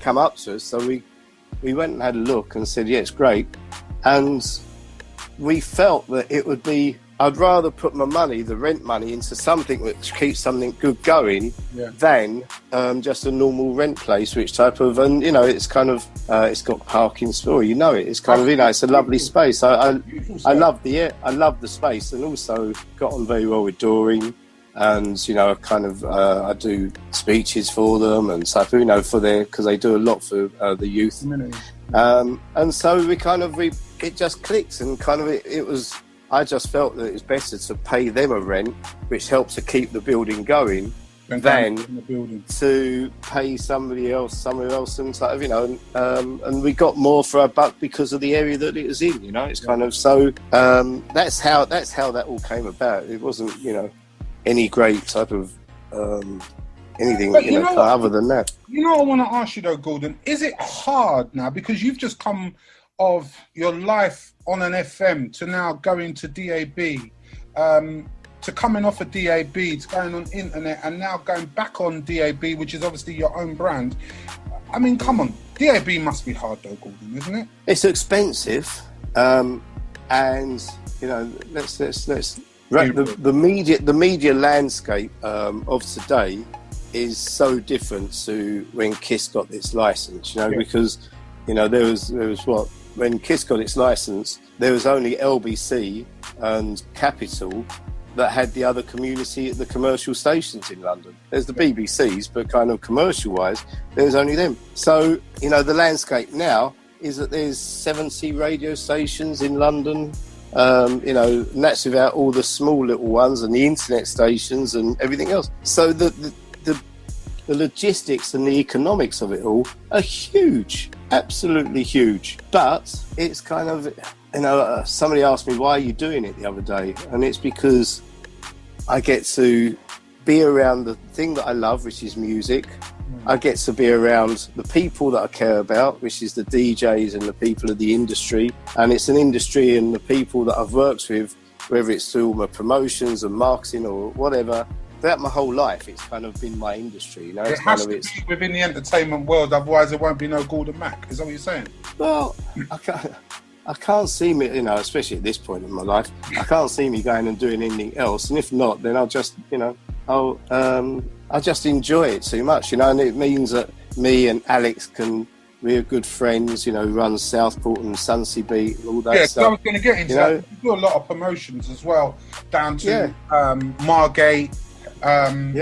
come up to us. So we went and had a look and said, yeah, it's great. And we felt that it would be, I'd rather put my money, the rent money, into something which keeps something good going than just a normal rent place, which type of, and it's kind of, it's got parking store, it's kind of, it's a lovely space. I love the space, and also got on very well with Doreen, and I do speeches for them and stuff, because they do a lot for the youth, and so it just clicked, and it was. I just felt that it was better to pay them a rent, which helps to keep the building going, than to pay somebody else somewhere else, and and we got more for our buck because of the area that it was in. It's kind of so. That's how that all came about. It wasn't any great type of anything other than that. I want to ask you though, Gordon, is it hard now, because you've just come of your life on an FM to now going to DAB, to coming off of DAB, to going on internet, and now going back on DAB, which is obviously your own brand. I mean, come on, DAB must be hard though, Gordon, isn't it? It's expensive, and let's the media landscape of today is so different to when Kiss got its license, because there was what. When Kiss got its license, there was only LBC and Capital that had the other the commercial stations in London. There's the BBCs, but kind of commercial-wise, there's only them. So, the landscape now is that there's 70 radio stations in London, and that's without all the small little ones and the internet stations and everything else. So the the logistics and the economics of it all are huge, absolutely huge. But it's kind of, somebody asked me, why are you doing it the other day? And it's because I get to be around the thing that I love, which is music. I get to be around the people that I care about, which is the DJs and the people of the industry. And it's an industry and the people that I've worked with, whether it's through my promotions and marketing or whatever, throughout my whole life, it's kind of been my industry. It has to be within the entertainment world, otherwise there won't be no Gordon Mack. Is that what you're saying? Well, I can't see me, especially at this point in my life, I can't see me going and doing anything else. And if not, then I'll just, I just enjoy it too much, and it means that me and Alex we're good friends, run Southport and Sunsea Beat and all that stuff. Yeah, I was going to get into that. You do a lot of promotions as well, down to Margate. And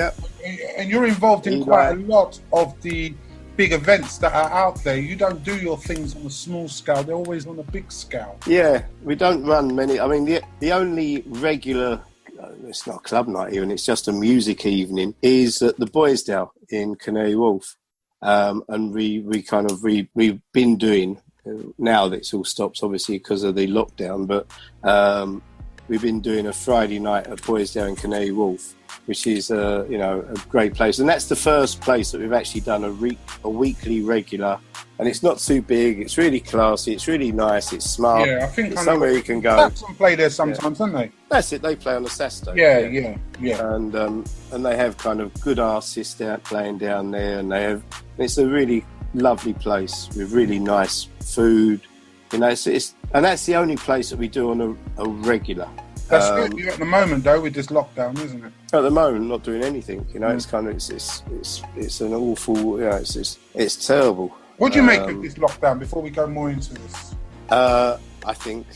you're involved in quite a lot of the big events that are out there. You don't do your things on a small scale, they're always on a big scale. Yeah, we don't run many. I mean, the only regular, it's not a club night even, it's just a music evening, is at the Boysdale in Canary Wharf. And we've been doing, now that it's all stopped obviously because of the lockdown, but we've been doing a Friday night at Boysdale in Canary Wharf, which is a great place, and that's the first place that we've actually done a weekly regular, and it's not too big, it's really classy, it's really nice, it's smart. Yeah, I think it's somewhere you can go. Some play there sometimes, don't they? That's it. They play on a Saturday. Yeah. And they have kind of good artists playing down there, and it's a really lovely place with really nice food. And that's the only place that we do on a regular. That's good at the moment, though, with this lockdown, isn't it? At the moment, not doing anything. It's kind of it's an awful. It's terrible. What do you make of this lockdown? Before we go more into this, I think,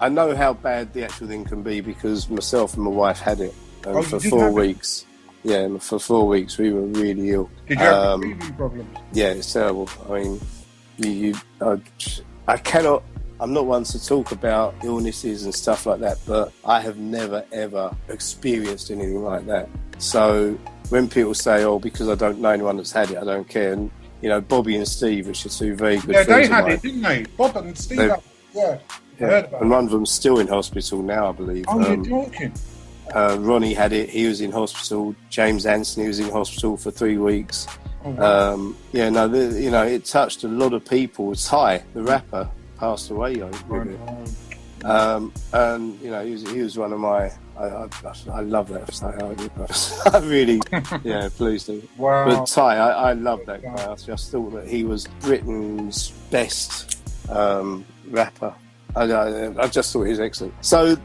I know how bad the actual thing can be because myself and my wife had it, and for 4 weeks. Yeah, for 4 weeks we were really ill. Did you have breathing problems? Yeah, it's terrible. I mean, I cannot. I'm not one to talk about illnesses and stuff like that, but I have never, ever experienced anything like that. So when people say, because I don't know anyone that's had it, I don't care. And, Bobby and Steve, which are two very good friends. Yeah, they had it, didn't they? Bob and Steve, I heard about and one of them's still in hospital now, I believe. Oh, you're joking? Ronnie had it, he was in hospital. James Anthony was in hospital for 3 weeks. Oh, wow. It touched a lot of people. Ty, the rapper, passed away with it. And he was one of my. I love that stuff. I really, please do. Wow. But Ty, I love that guy. I just thought that he was Britain's best rapper. I just thought he was excellent. So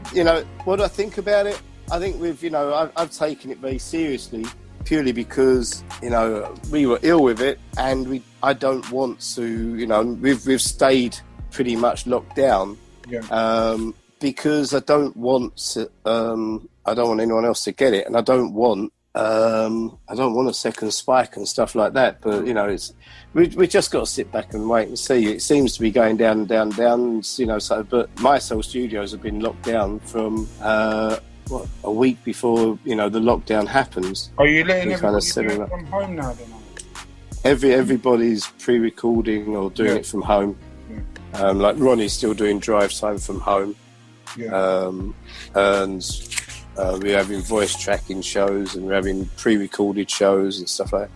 what do I think about it? I think I've taken it very seriously, purely because we were ill with it, and I don't want to. We've stayed pretty much locked down. Yeah. Because I don't want anyone else to get it, and I don't want a second spike and stuff like that. But we just got to sit back and wait and see. It seems to be going down and down and down. So but My Soul Studios have been locked down from a week before the lockdown happens. Are you letting everybody do it from home now? Then everybody's pre-recording or doing it from home. Yeah. Like Ronnie's still doing drive time from home. Yeah. And we're having voice tracking shows, and we're having pre-recorded shows and stuff like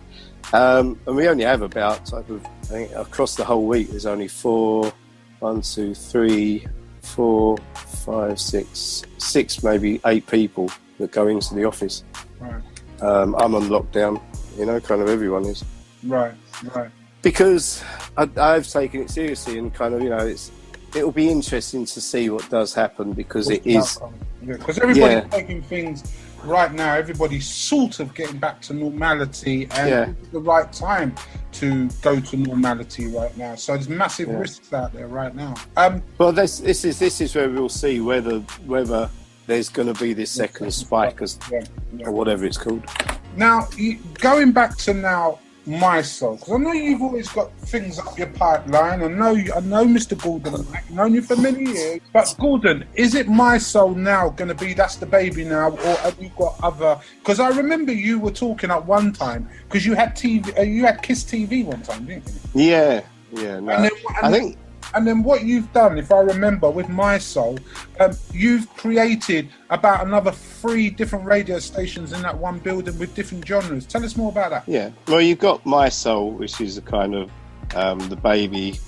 that. And we only have about, I think, across the whole week, there's only 6, maybe 8 people that go into the office. Right. I'm on lockdown, kind of everyone is. Right. Because I've taken it seriously, and kind of, it'll be interesting to see what does happen, because it is. Because everybody's taking things right now. Everybody's sort of getting back to normality, and it's the right time to go to normality right now. So there's massive risks out there right now. Well, this is where we'll see whether there's going to be this second spike, or whatever it's called. Now, going back to now, My Soul? Because I know you've always got things up your pipeline. I know Mr. Gordon. I've known you for many years. But Gordon, is it My Soul now going to be that's the baby now, or have you got other? Because I remember you were talking at one time because you had TV, you had Kiss TV one time, didn't you? Yeah. No. And then what you've done, if I remember, with My Soul, you've created about another 3 different radio stations in that one building with different genres. Tell us more about that. Yeah. Well, you've got My Soul, which is a kind of the baby,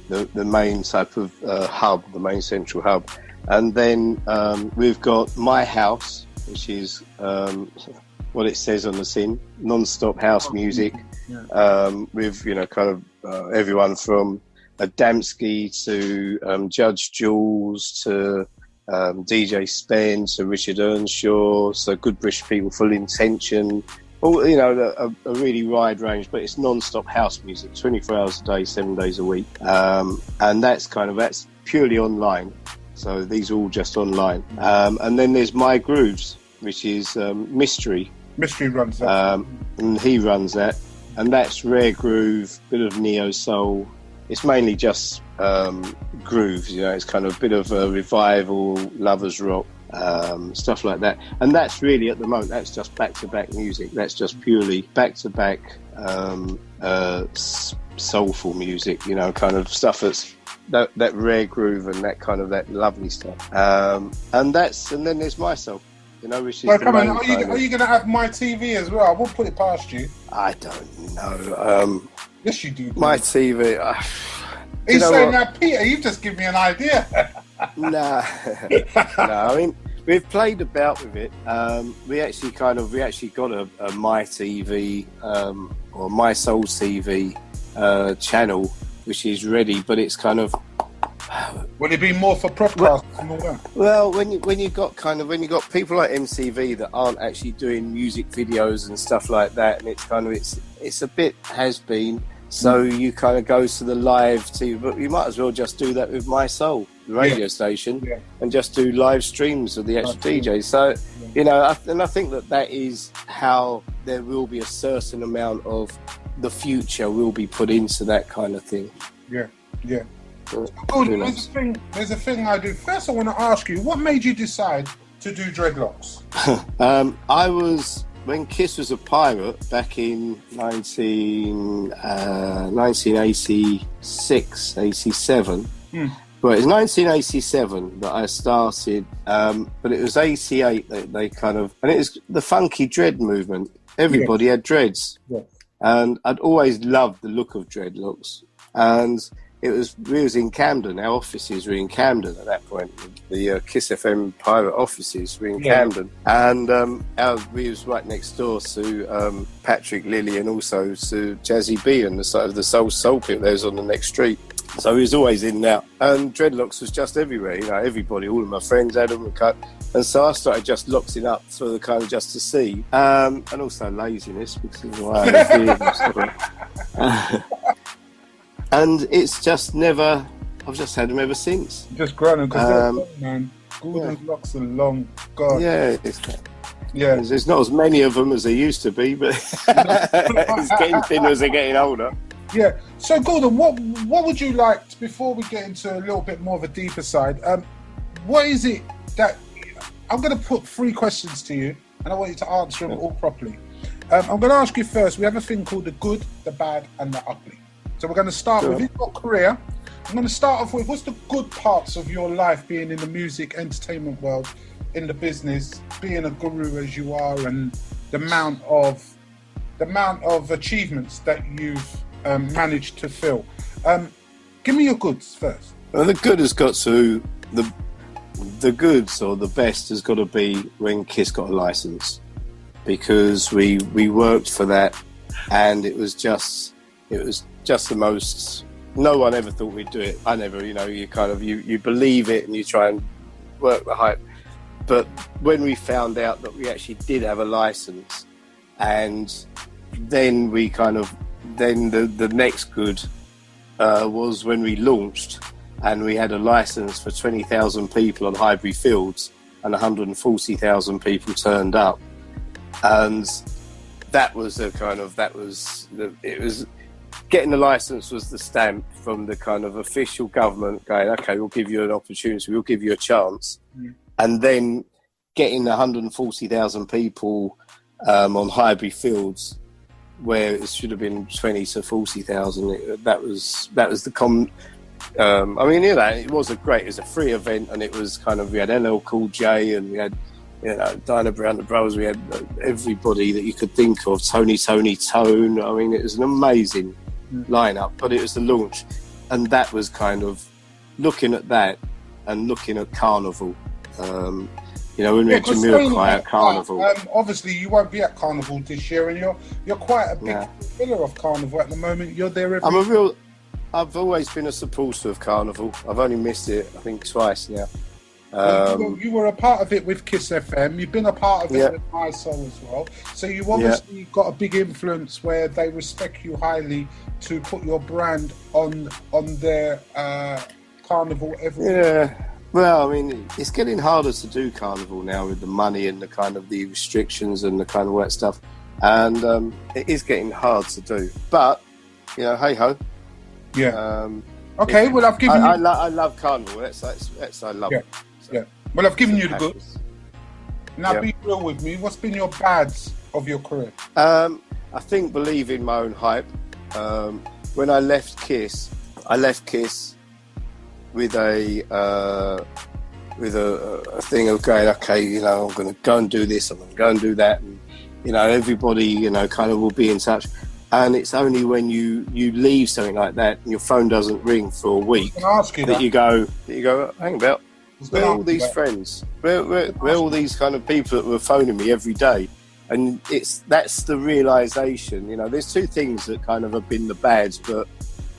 the main type of hub, the main central hub. And then we've got My House, which is what it says on the tin, non-stop house music, with, kind of everyone from Adamski to Judge Jules to DJ Spence to Richard Earnshaw, so Good British People, Full Intention, all, a really wide range, but it's non-stop house music, 24 hours a day, 7 days a week, and that's purely online. So these are all just online, and then there's My Grooves, which is Mystery. Mystery runs that, and he runs that, and that's rare groove, bit of neo soul. It's mainly just grooves, it's kind of a bit of a revival, lovers rock, stuff like that. And that's really, at the moment, that's just back-to-back music. That's just purely back-to-back soulful music, kind of stuff that's that rare groove and that kind of that lovely stuff. And then there's My Soul, which is are you going to have My TV as well? I won't put it past you. I don't know. Yes, you do. My TV. He's saying now, Peter, you've just given me an idea. Nah. I mean, we've played about with it. We actually got a My TV or My Soul TV channel, which is ready, but it's kind of. Would it be more for broadcast? Well, when you got people like MTV that aren't actually doing music videos and stuff like that, and it's a bit has been. So you kind of go to the live TV, but you might as well just do that with My Soul, the radio station, and just do live streams of the actual DJs. So, and I think that is how there will be a certain amount of the future will be put into that kind of thing. Yeah. There's a thing I do. First, I want to ask you, what made you decide to do dreadlocks? I was, when Kiss was a pirate back in 1986, 87. Well, it was 1987 that I started, but it was 88 that they kind of, and it was the funky dread movement. Everybody had dreads, and I'd always loved the look of dreadlocks. And we was in Camden. Our offices were in Camden at that point. The Kiss FM pirate offices were in Camden, and we was right next door to Patrick Lilly and also to Jazzy B and the side of the Soul Pit. There was on the next street. So he was always in and out. And dreadlocks was just everywhere. Everybody, all of my friends had them cut. And so I started just locking up for the kind of just to see. And also laziness, because of why I was doing and stuff like that. And it's just never, I've just had them ever since. Just grown them, because they're long, man. Gordon's locks are long. God. Yeah. There's not as many of them as there used to be, but it's getting thinner as they're getting older. Yeah. So, Gordon, what would you like, before we get into a little bit more of a deeper side, what is it that, I'm going to put 3 questions to you, and I want you to answer them all properly. I'm going to ask you first, we have a thing called the good, the bad, and the ugly. So we're going to start with your career. I'm going to start off with, what's the good parts of your life being in the music, entertainment world, in the business, being a guru as you are, and the amount of achievements that you've managed to fill. Give me your goods first. Well, the good has got to, the goods or the best has got to be when Kiss got a license, because we worked for that, and it was just the most, no one ever thought we'd do it. I never, you kind of, you believe it and you try and work the hype. But when we found out that we actually did have a license, and then we kind of, then the next good was when we launched and we had a license for 20,000 people on Highbury Fields, and 140,000 people turned up. And that was it was getting the license was the stamp from the kind of official government going, okay, we'll give you an opportunity, we'll give you a chance. And then getting 140,000 people on Highbury Fields, where it should have been 20 to 40,000. That was the common. I mean, you know, it was a free event, and it was kind of, we had LL Cool J, and we had, you know, Dinah Brown the Brothers, we had everybody that you could think of, Tony Tone. I mean, it was an amazing lineup, but it was the launch, and that was kind of looking at that and looking at Carnival. You know, when we had Jamiroquai at Carnival. Obviously, you won't be at Carnival this year, and you're quite a big pillar of Carnival at the moment. You're there every. I've always been a supporter of Carnival. I've only missed it, I think, twice now. You were a part of it with Kiss FM. You've been a part of it with My Soul as well. So you obviously got a big influence where they respect you highly to put your brand on their Carnival every year. Yeah. Well, I mean, it's getting harder to do Carnival now with the money and the kind of the restrictions and the kind of that stuff. And it is getting hard to do. But, you know, hey-ho. Yeah. Okay, well, I've given you... I love Carnival. That's I love it. So, yeah. Well, I've given you the goods. Now, be real with me. What's been your bads of your career? I think believe in my own hype. When I left Kiss with a thing of going, okay, you know, I'm going to go and do this, I'm going to go and do that, and you know, everybody, you know, kind of will be in touch. And it's only when you leave something like that and your phone doesn't ring for a week that you go, hang about, where are all these friends? Where are all these kind of people that were phoning me every day? And that's the realization, you know, there's two things that kind of have been the bads, but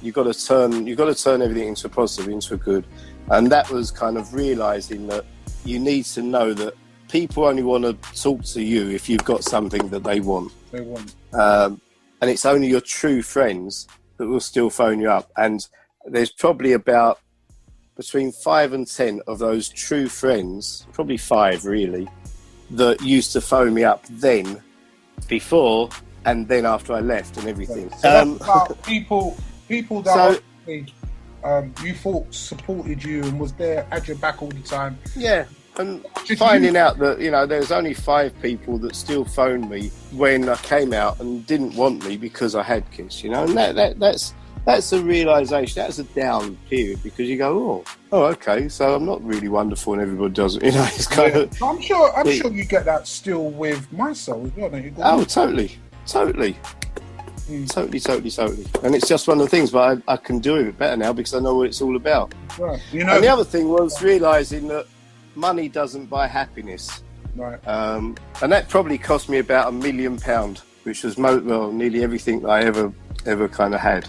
you've got to turn everything into a positive, into a good. And that was kind of realizing that you need to know that people only want to talk to you if you've got something that they want. And it's only your true friends that will still phone you up. And there's probably about between 5 and 10 of those true friends, probably 5 really, that used to phone me up then, before, and then after I left and everything. So that's about people that you thought supported you and was there, had your back all the time. Yeah. And finding out that, you know, there's only 5 people that still phoned me when I came out and didn't want me because I had Kiss, you know, and that's a realisation. That's a down period, because you go, oh, okay, so I'm not really wonderful and everybody does it, you know. It's kind of. I'm sure you get that still with My Soul as well, don't you? Oh, totally. Totally. And it's just one of the things, but I can do it better now because I know what it's all about. Right. You know, and the other thing was realising that money doesn't buy happiness. Right. And that probably cost me about £1 million, which was nearly everything that I ever kind of had.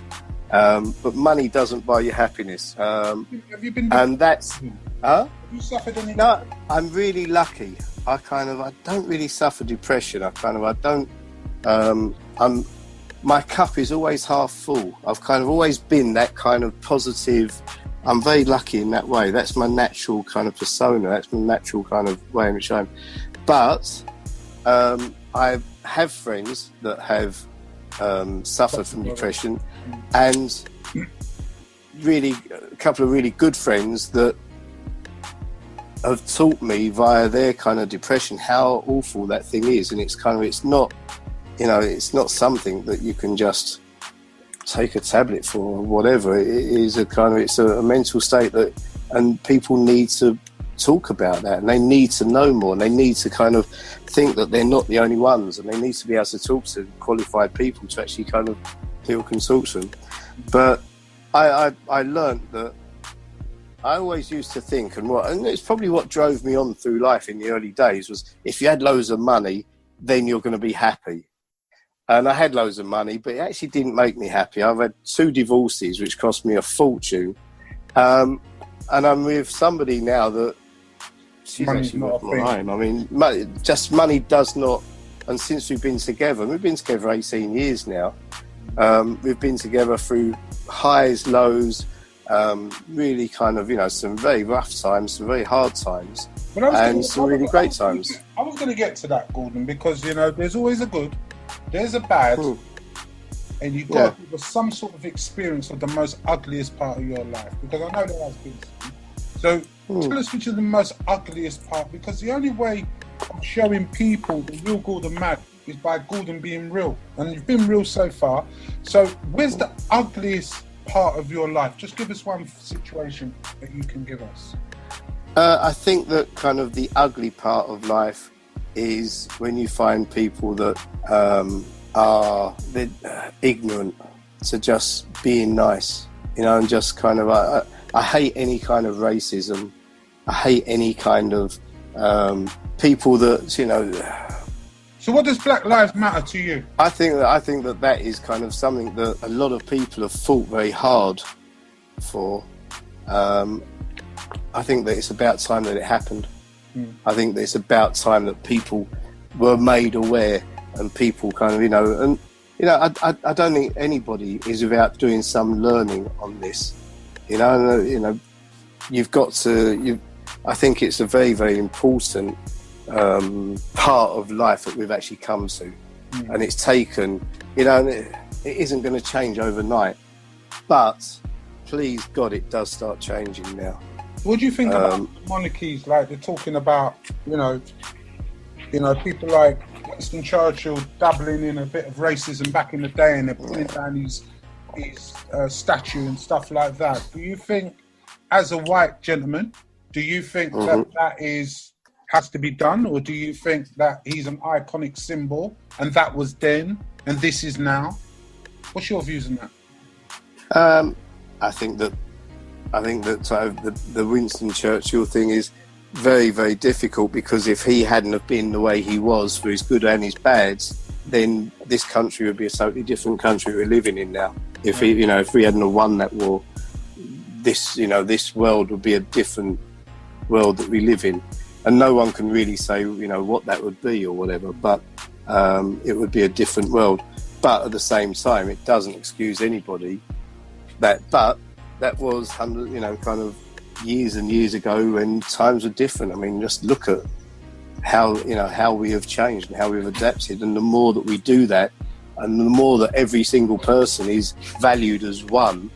But money doesn't buy you happiness. Have you been? And that's. Have you suffered any? No, I'm really lucky. I don't really suffer depression. My cup is always half full. I've kind of always been that kind of positive. I'm very lucky in that way. That's my natural kind of persona. That's my natural kind of way in which I'm. But I have friends that have suffered from depression, and really a couple of really good friends that have taught me via their kind of depression how awful that thing is. And it's not, you know, it's not something that you can just take a tablet for or whatever. It's a mental state that, and people need to talk about that, and they need to know more, and they need to kind of think that they're not the only ones, and they need to be able to talk to qualified people to actually kind of people can talk to them. But I learned that I always used to think, and it's probably what drove me on through life in the early days, was if you had loads of money, then you're going to be happy. And I had loads of money, but it actually didn't make me happy. I've had 2 divorces, which cost me a fortune. And I'm with somebody now that she's actually worth my time. I mean, money does not. And since we've been together 18 years now. We've been together through highs, lows, really kind of, you know, some very rough times, some very hard times, and some really great times. I was going to get to that, Gordon, because, you know, there's always a good There's a bad, Hmm. and you've got to give us some sort of experience of the most ugliest part of your life, because I know there has been some. So tell us which is the most ugliest part, because the only way of showing people the real Gordon Mack is by Gordon being real, and you've been real so far. So where's the ugliest part of your life? Just give us one situation that you can give us. I think that kind of the ugly part of life is when you find people that are ignorant to just being nice, you know, and just kind of, I hate any kind of racism. I hate any kind of people that, you know. So what does Black Lives Matter to you? I think that is kind of something that a lot of people have fought very hard for. I think that it's about time that it happened. I think that it's about time that people were made aware, and people kind of, you know, and you know, I don't think anybody is without doing some learning on this. You know, you've got to. I think it's a very, very important part of life that we've actually come to, and it's taken. You know, it isn't going to change overnight, but please God, it does start changing now. What do you think about monarchies? Like they're talking about, you know, people like Winston Churchill dabbling in a bit of racism back in the day, and they're pulling down his statue and stuff like that. Do you think, as a white gentleman, do you think that has to be done, or do you think that he's an iconic symbol and that was then and this is now? What's your views on that? I think that the Winston Churchill thing is very, very difficult, because if he hadn't have been the way he was, for his good and his bads, then this country would be a totally different country we're living in now. If we hadn't have won that war, this world would be a different world that we live in, and no one can really say, you know, what that would be or whatever. But it would be a different world. But at the same time, it doesn't excuse anybody that. But that was, you know, kind of years and years ago when times were different. I mean, just look at how we have changed and how we've adapted. And the more that we do that, and the more that every single person is valued as one,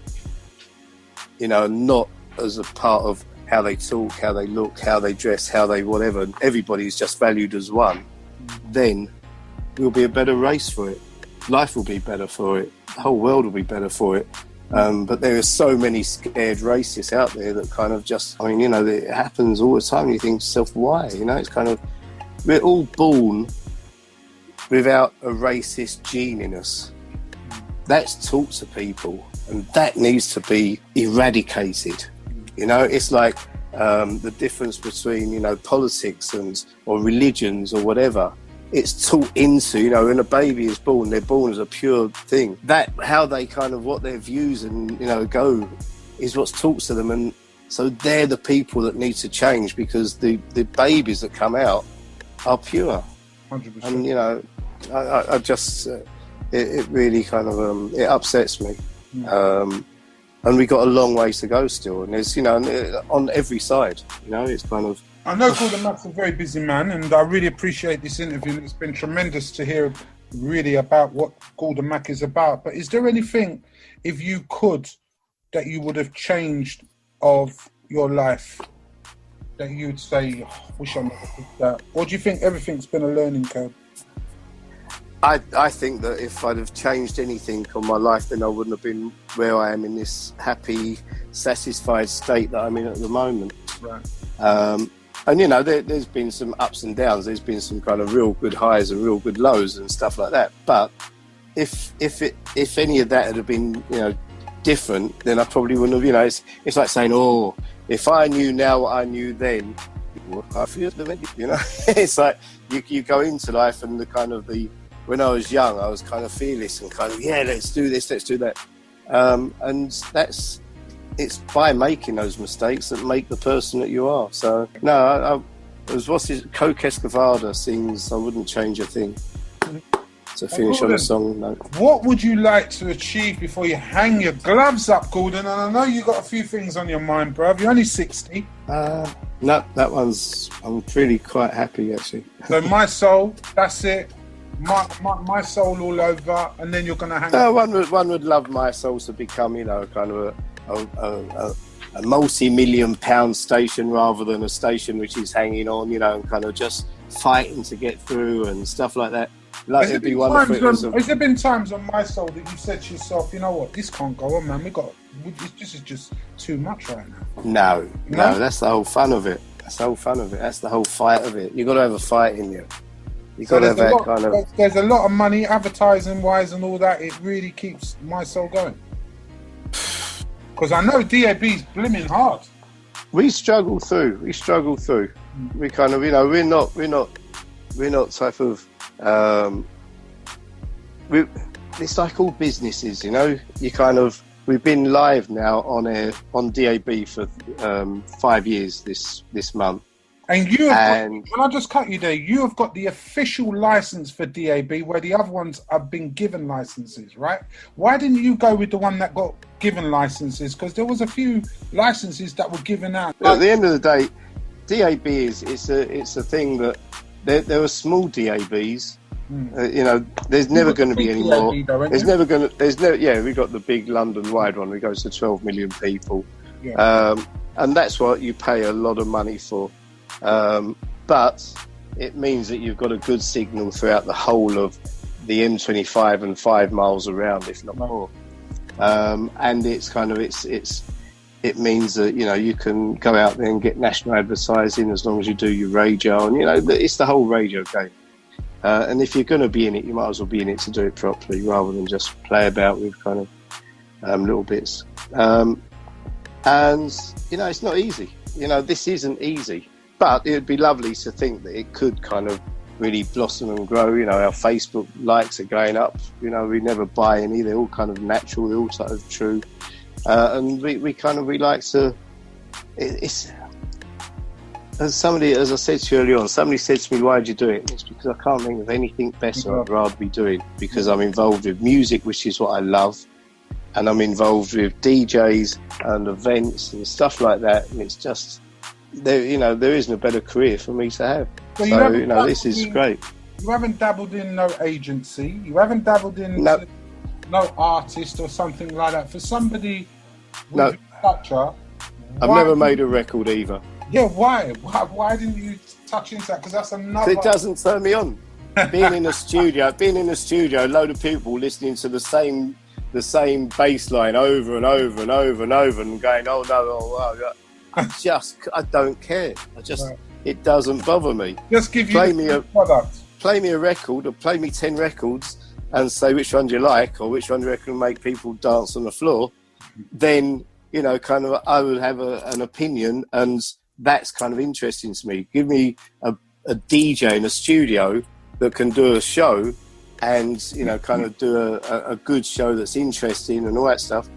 you know, not as a part of how they talk, how they look, how they dress, how they whatever, and everybody's just valued as one, then we'll be a better race for it. Life will be better for it. The whole world will be better for it. But there are so many scared racists out there that kind of just, I mean, you know, it happens all the time. You think to yourself, why? You know, it's kind of, we're all born without a racist gene in us. That's taught to people, and that needs to be eradicated. You know, it's like the difference between, you know, politics or religions or whatever. It's taught into, you know, when a baby is born, they're born as a pure thing. That, how they kind of, what their views and, you know, go is what's taught to them. And so they're the people that need to change, because the babies that come out are pure. 100%. And, you know, I just, it really kind of, it upsets me. And we got a long ways to go still. And there's, you know, on every side, you know, it's kind of, I know Gordon Mack's a very busy man, and I really appreciate this interview. It's been tremendous to hear really about what Gordon Mack is about. But is there anything, if you could, that you would have changed of your life, that you'd say, oh, wish I never did that? Or do you think everything's been a learning curve? I think that if I'd have changed anything on my life, then I wouldn't have been where I am in this happy, satisfied state that I'm in at the moment. Right. And, you know, there's been some ups and downs. There's been some kind of real good highs and real good lows and stuff like that. But if any of that had been, you know, different, then I probably wouldn't have, you know, it's like saying, oh, if I knew now what I knew then, I feel, you know, it's like you go into life and when I was young, I was kind of fearless and kind of, yeah, let's do this, let's do that. And it's by making those mistakes that make the person that you are. So, no, what's his, Coke Escovada sings, I wouldn't change a thing. To finish on a song note. What would you like to achieve before you hang your gloves up, Gordon? And I know you got a few things on your mind, bruv. You're only 60. No, that one's, I'm really quite happy, actually. So My Soul, that's it. my soul all over, and then you're going to hang No, up. one would love My Soul to become, kind of a multi-million-pound station rather than a station which is hanging on, and kind of just fighting to get through and stuff like that. Like, it'd be wonderful. Has there been times on My Soul that you said to yourself, you know what, this can't go on, man. This is just too much right now. No, that's the whole fun of it. That's the whole fight of it. You've got to have a fight in you. You've got to have that kind of... There's a lot of money, advertising-wise and all that. It really keeps My Soul going. Because I know DAB's blimming hard. We struggle through. We kind of, we're not type of... it's like all businesses, you kind of... We've been live now on DAB for 5 years this month. And when I just cut you there, you have got the official license for DAB, where the other ones have been given licenses, right? Why didn't you go with the one that got given licenses? Because there was a few licenses that were given out. At the end of the day, DAB it's a thing that there are small DABs. There's never going to be any more. We've got the big London wide one. It goes to 12 million people, and that's what you pay a lot of money for. But it means that you've got a good signal throughout the whole of the M25 and 5 miles around, if not more. And it's kind of it means that you can go out there and get national advertising as long as you do your radio, and it's the whole radio game. And if you're going to be in it, you might as well be in it to do it properly, rather than just play about with kind of little bits. And it's not easy. This isn't easy. But it would be lovely to think that it could kind of really blossom and grow. Our Facebook likes are going up. We never buy any. They're all kind of natural. They're all sort of true. And we like to... It's... As I said to you earlier on, somebody said to me, why did you do it? It's because I can't think of anything better I'd rather be doing, because I'm involved with music, which is what I love. And I'm involved with DJs and events and stuff like that. And it's just... there isn't a better career for me to have. So this is great. You haven't dabbled in no agency. You haven't dabbled in no artist or something like that. For somebody with culture, I've never made a record either. Yeah, why? Why didn't you touch into that? Because that's another... It doesn't turn me on. Being in a studio, a load of people listening to the same bass line over and over and over and over, and going, oh no, I don't care. It doesn't bother me. Just give you product. Play me a record, or play me 10 records, and say which one do you like, or which one do you reckon will make people dance on the floor. Then kind of I would have an opinion, and that's kind of interesting to me. Give me a DJ in a studio that can do a show, and kind of do a good show that's interesting and all that stuff.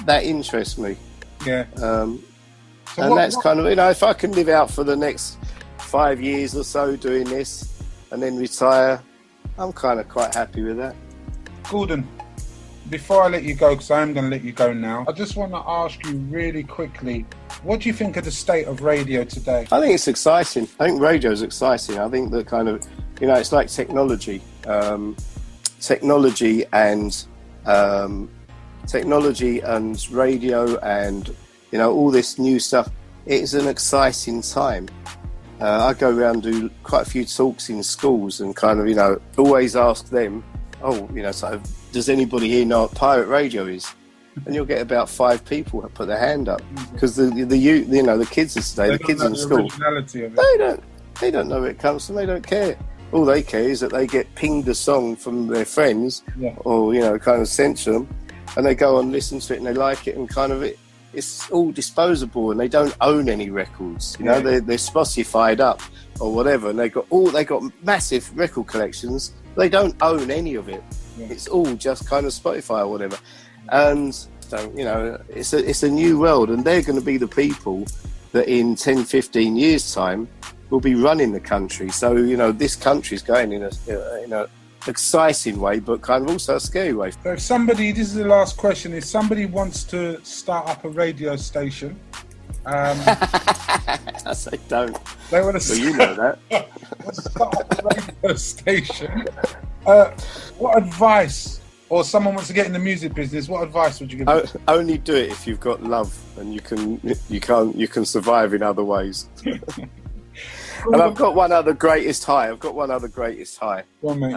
That interests me. Yeah. That's kind of, if I can live out for the next 5 years or so doing this and then retire, I'm kind of quite happy with that. Gordon, before I let you go, because I am going to let you go now, I just want to ask you really quickly, what do you think of the state of radio today? I think it's exciting. I think radio is exciting. I think that kind of, it's like technology. Technology and radio and all this new stuff. It's an exciting time. I go around and do quite a few talks in schools, and kind of always ask them, does anybody here know what pirate radio is? And you'll get about 5 people that put their hand up, because the kids of today, the kids in school, they don't know where it comes from. They don't care. All they care is that they get pinged a song from their friends, or kind of sent to them, and they go and listen to it and they like it, and kind of it's all disposable, and they don't own any records. They're Spotify'd up or whatever, and they got massive record collections. They don't own any of it. It's all just kind of Spotify or whatever. And it's a new world, and they're going to be the people that in 10, 15 years time will be running the country. So this country's going in a exciting way, but kind of also a scary way. So if somebody, this is the last question, if somebody wants to start up a radio station, I say don't. They want to you know that. start up a radio station. What advice, or someone wants to get in the music business, what advice would you give them? Only do it if you've got love, and you can survive in other ways. And I've got one other greatest high. Go on, mate.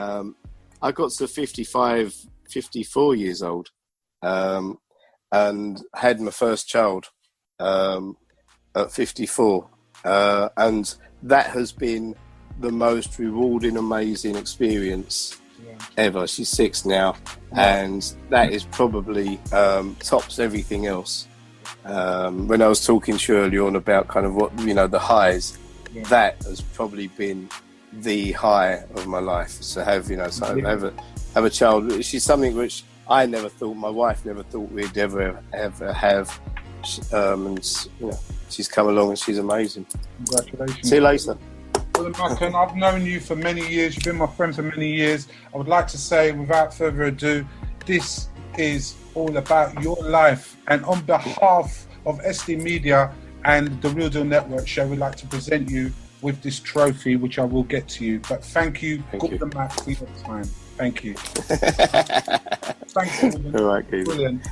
I got to 54 years old, and had my first child at 54, and that has been the most rewarding, amazing experience ever. She's 6 now, and that is probably tops everything else. When I was talking to you earlier on about kind of what, the highs, that has probably been the high of my life. So have a child. She's something which I never thought, my wife never thought we'd ever have. And she's come along and she's amazing. Congratulations. See you later. Well, Malcolm, I've known you for many years. You've been my friend for many years. I would like to say, without further ado, this is all about your life. And on behalf of SD Media and the Real Deal Network show, we'd like to present you with this trophy, which I will get to you. But thank you, Gordon Mack, for your time. Thank you. Thank you. All right, Keith. Brilliant.